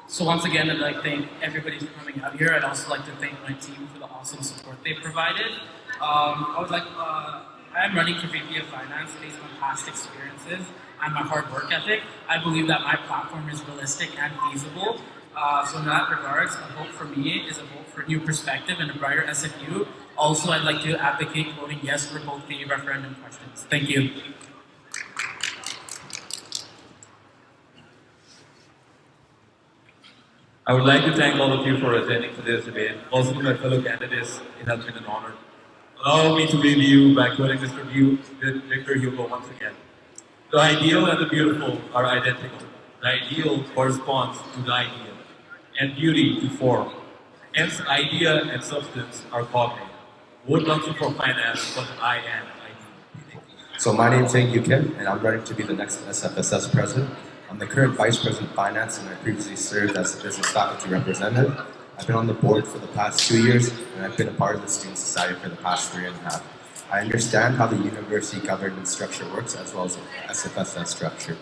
So once again, I'd like to thank everybody for coming out here. I'd also like to thank my team for the awesome support they provided. I'm running for VP of Finance based on past experiences and my hard work ethic. I believe that my platform is realistic and feasible. So in that regards, a vote for me is a vote for new perspective and a brighter SFU. Also, I'd like to advocate voting yes for both the referendum questions. Thank you. I would like to thank all of you for attending today's debate. Also to my fellow candidates, it has been an honor. Allow me to leave you by quoting Mr. Victor Hugo once again. The ideal and the beautiful are identical. The ideal corresponds to the ideal, and beauty to form. Hence, idea and substance are cognate. Vote Council for Finance, but I am ideal. So my name is Hangue Kim, and I'm running to be the next SFSS president. I'm the current Vice President of Finance, and I previously served as the Business Faculty Representative. I've been on the board for the past 2 years, and I've been a part of the Student Society for the past 3.5. I understand how the university governance structure works, as well as the SFSS structure.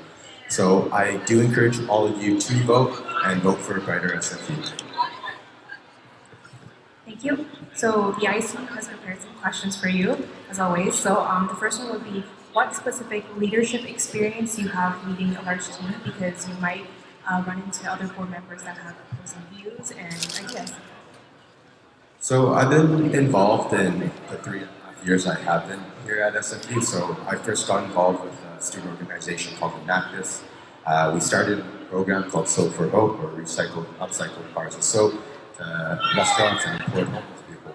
So I do encourage all of you to vote, and vote for a brighter SFU. Thank you. So the IC has prepared some questions for you, as always. So the first one would be, what specific leadership experience you have leading a large team, because you might run into other board members that have opposing views and ideas. So I've been involved in the 3.5 years I have been here at SFU. So I first got involved with a student organization called Enactus. We started a program called Soap for Hope, or recycled, upcycled bars of soap to restaurants and employed homeless people.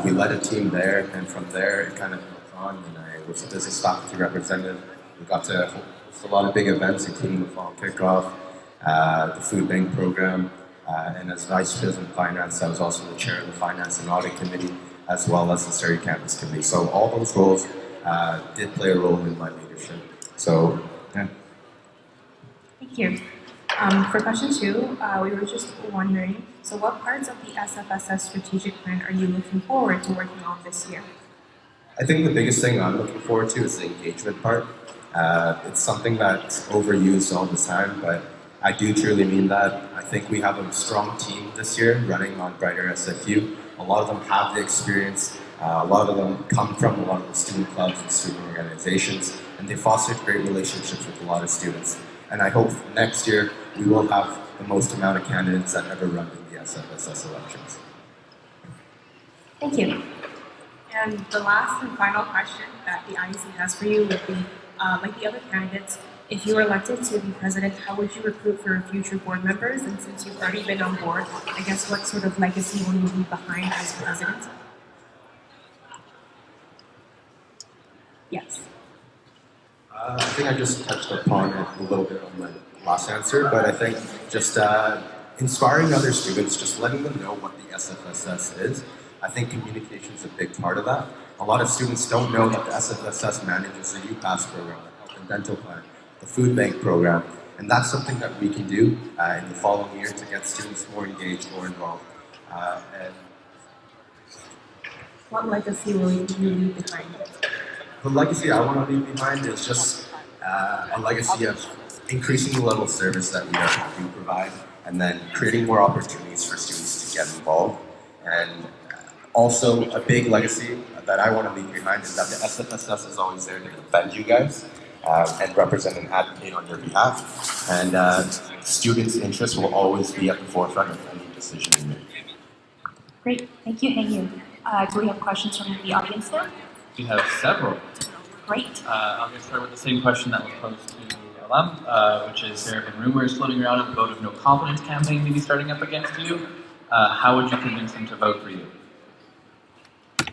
We led a team there, and from there it kind of went on, and I was a business faculty representative. We got to host a lot of big events, including the fall kickoff, the food bank program, and as Vice President of Finance, I was also the chair of the Finance and Audit Committee, as well as the Surrey Campus Committee. So all those roles did play a role in my leadership. So, yeah. Thank you. For question 2, we were just wondering, so what parts of the SFSS strategic plan are you looking forward to working on this year? I think the biggest thing I'm looking forward to is the engagement part. It's something that's overused all the time, but I do truly mean that. I think we have a strong team this year running on Brighter SFU. A lot of them have the experience. A lot of them come from a lot of the student clubs and student organizations, and they fostered great relationships with a lot of students. And I hope next year we will have the most amount of candidates that ever run in the SFSS elections. Thank you. And the last and final question that the IEC has for you would be, like the other candidates, if you were elected to be president, how would you recruit for future board members? And since you've already been on board, I guess what sort of legacy will you leave behind as president? Yes. I think I just touched upon it a little bit on my last answer, but I think just inspiring other students, just letting them know what the SFSS is. I think communication is a big part of that. A lot of students don't know that the SFSS manages the UPass program, the health and dental plan, the food bank program, and that's something that we can do in the following year to get students more engaged, more involved. And what legacy will you leave behind? the legacy I want to leave behind is just a legacy of increasing the level of service that we do provide, and then creating more opportunities for students to get involved. And also, a big legacy that I want to leave behind is that the SFSS is always there to defend you guys and represent and advocate on your behalf. And students' interests will always be at the forefront of any decision you make. Great, thank you, Hangue. Do we have questions from the audience now? We have several. Great. I'll get started with the same question that was posed to Alum, which is, there have been rumors floating around of a vote of no confidence campaign maybe starting up against you. How would you convince them to vote for you?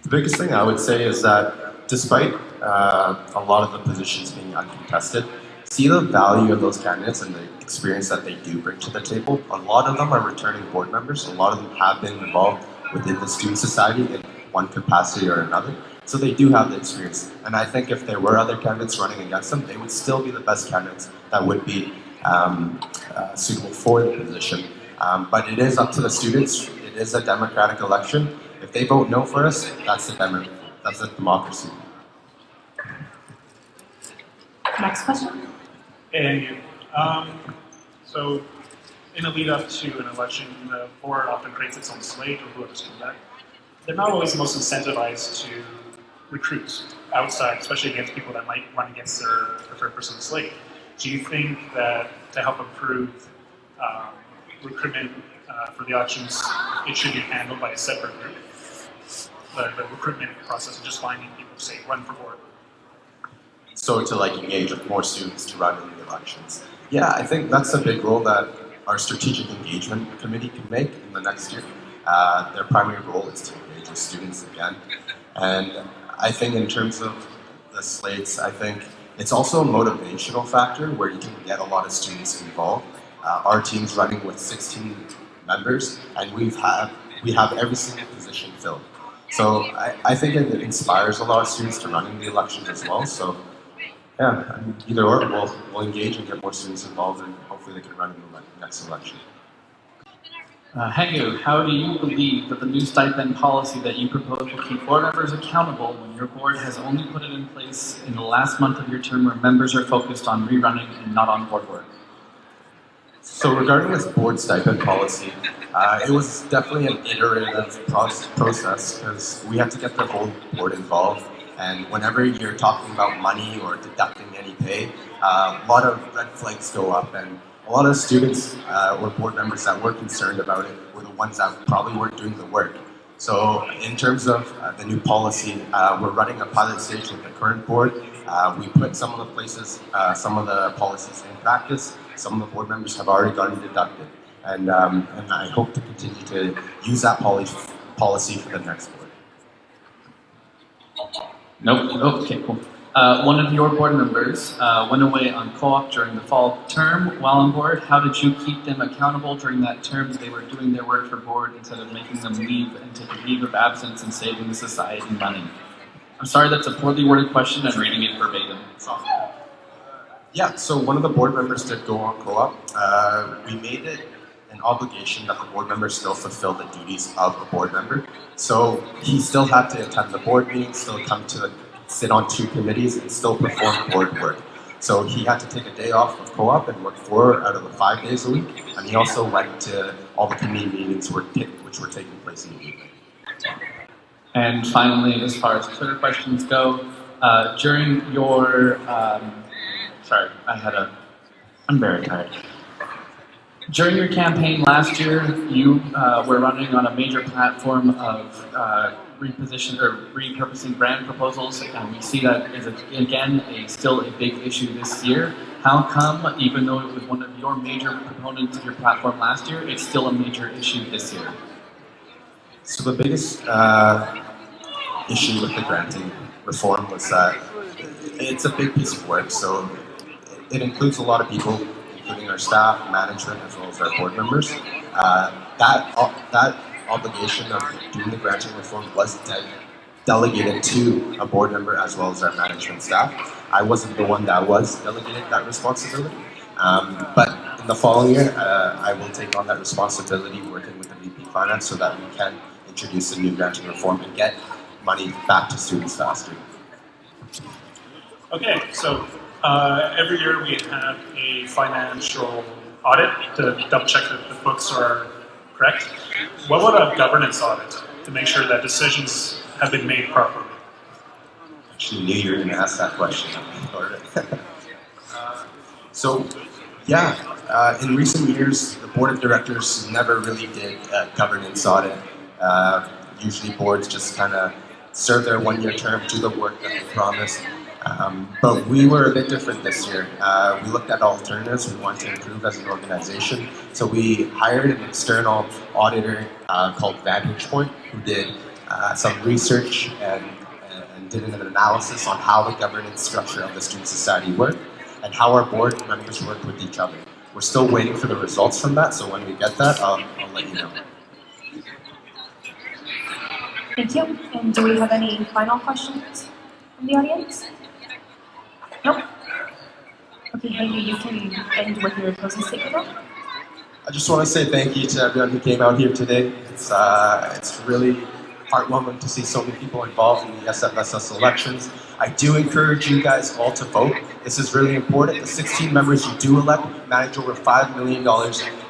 The biggest thing I would say is that despite a lot of the positions being uncontested, see the value of those candidates and the experience that they do bring to the table. A lot of them are returning board members. A lot of them have been involved within the student society in one capacity or another. So they do have the experience. And I think if there were other candidates running against them, they would still be the best candidates that would be suitable for the position. But it is up to the students. It is a democratic election. If they vote no for us, that's a democracy. Next question. Hey, so in the lead up to an election, the board often creates its own slate or whoever's come back. They're not always the most incentivized to recruit outside, especially against people that might run against their preferred person on the slate. Do you think that to help improve recruitment for the elections, it should be handled by a separate group? The recruitment process of just finding people to say run for board. So to like engage with more students to run in the elections. Yeah, I think that's a big role that our strategic engagement committee can make in the next year. Their primary role is to engage with students again. And I think in terms of the slates, I think it's also a motivational factor where you can get a lot of students involved. Our team's running with 16 members, and we have every single position filled. So I think it inspires a lot of students to run in the elections as well. So yeah, I mean, either or, we'll engage and get more students involved, and hopefully they can run in the next election. Hangue, how do you believe that the new stipend policy that you propose will keep board members accountable when your board has only put it in place in the last month of your term where members are focused on rerunning and not on board work? So regarding this board stipend policy, it was definitely an iterative process because we had to get the whole board involved. And whenever you're talking about money or deducting any pay, a lot of red flags go up, and a lot of students or board members that were concerned about it were the ones that probably weren't doing the work. So in terms of the new policy, we're running a pilot stage with the current board. We put some of the policies in practice. Some of the board members have already gotten deducted. And I hope to continue to use that policy for the next board. Nope. Okay, cool. One of your board members went away on co-op during the fall term while on board. How did you keep them accountable during that term? They were doing their work for board instead of making them leave and taking leave of absence and saving the society money. I'm sorry, that's a poorly worded question. I'm reading it verbatim. Yeah, so one of the board members did go on co-op. We made it an obligation that the board member still fulfill the duties of a board member. So he still had to attend the board meetings, still come to sit on 2 committees, and still perform board work. So he had to take a day off of co-op and work 4 out of the 5 days a week. And he also went to all the committee meetings which were taking place in the evening. And finally, as far as Twitter questions go, during your, I'm very tired. During your campaign last year, you were running on a major platform of repurposing brand proposals, and we see that as still a big issue this year. How come, even though it was one of your major proponents of your platform last year, it's still a major issue this year? So the biggest issue with the granting reform was that it's a big piece of work. So it includes a lot of people, including our staff, management, as well as our board members. That obligation of doing the granting reform was delegated to a board member as well as our management staff. I wasn't the one that was delegated that responsibility. But in the following year, I will take on that responsibility working with the VP Finance so that we can introduce a new granting reform and get money back to students faster. Okay, so every year we have a financial audit to double check that the books are correct. What would a governance audit to make sure that decisions have been made properly? Actually knew you were going to ask that question. So, yeah, in recent years, the board of directors never really did a governance audit. Usually boards just kind of serve their one-year term, do the work that they promised. But we were a bit different this year. We looked at alternatives. We wanted to improve as an organization. So we hired an external auditor called Vantage Point, who did some research and did an analysis on how the governance structure of the student society worked and how our board members work with each other. We're still waiting for the results from that, so when we get that, I'll let you know. Thank you. And do we have any final questions from the audience? Nope. Okay, Hangue, you can end with your closing statement now. I just want to say thank you to everyone who came out here today. It's really heartwarming to see so many people involved in the SFSS elections. I do encourage you guys all to vote. This is really important. The 16 members you do elect manage over $5 million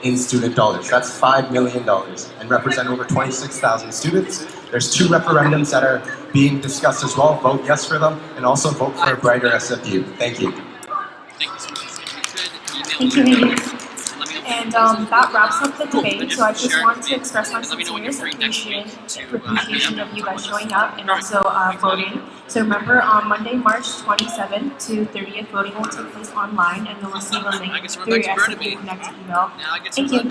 in student dollars. That's $5 million and represent over 26,000 students. There's 2 referendums that are being discussed as well. Vote yes for them and also vote for a brighter SFU. Thank you. Thank you, Hangue. And that wraps up the debate, so I just want to express my sincerest appreciation of you guys showing up and also voting. So remember, on Monday, March 27th to 30th, voting will take place online, and you'll receive a link through your SFU Connect email. Thank you.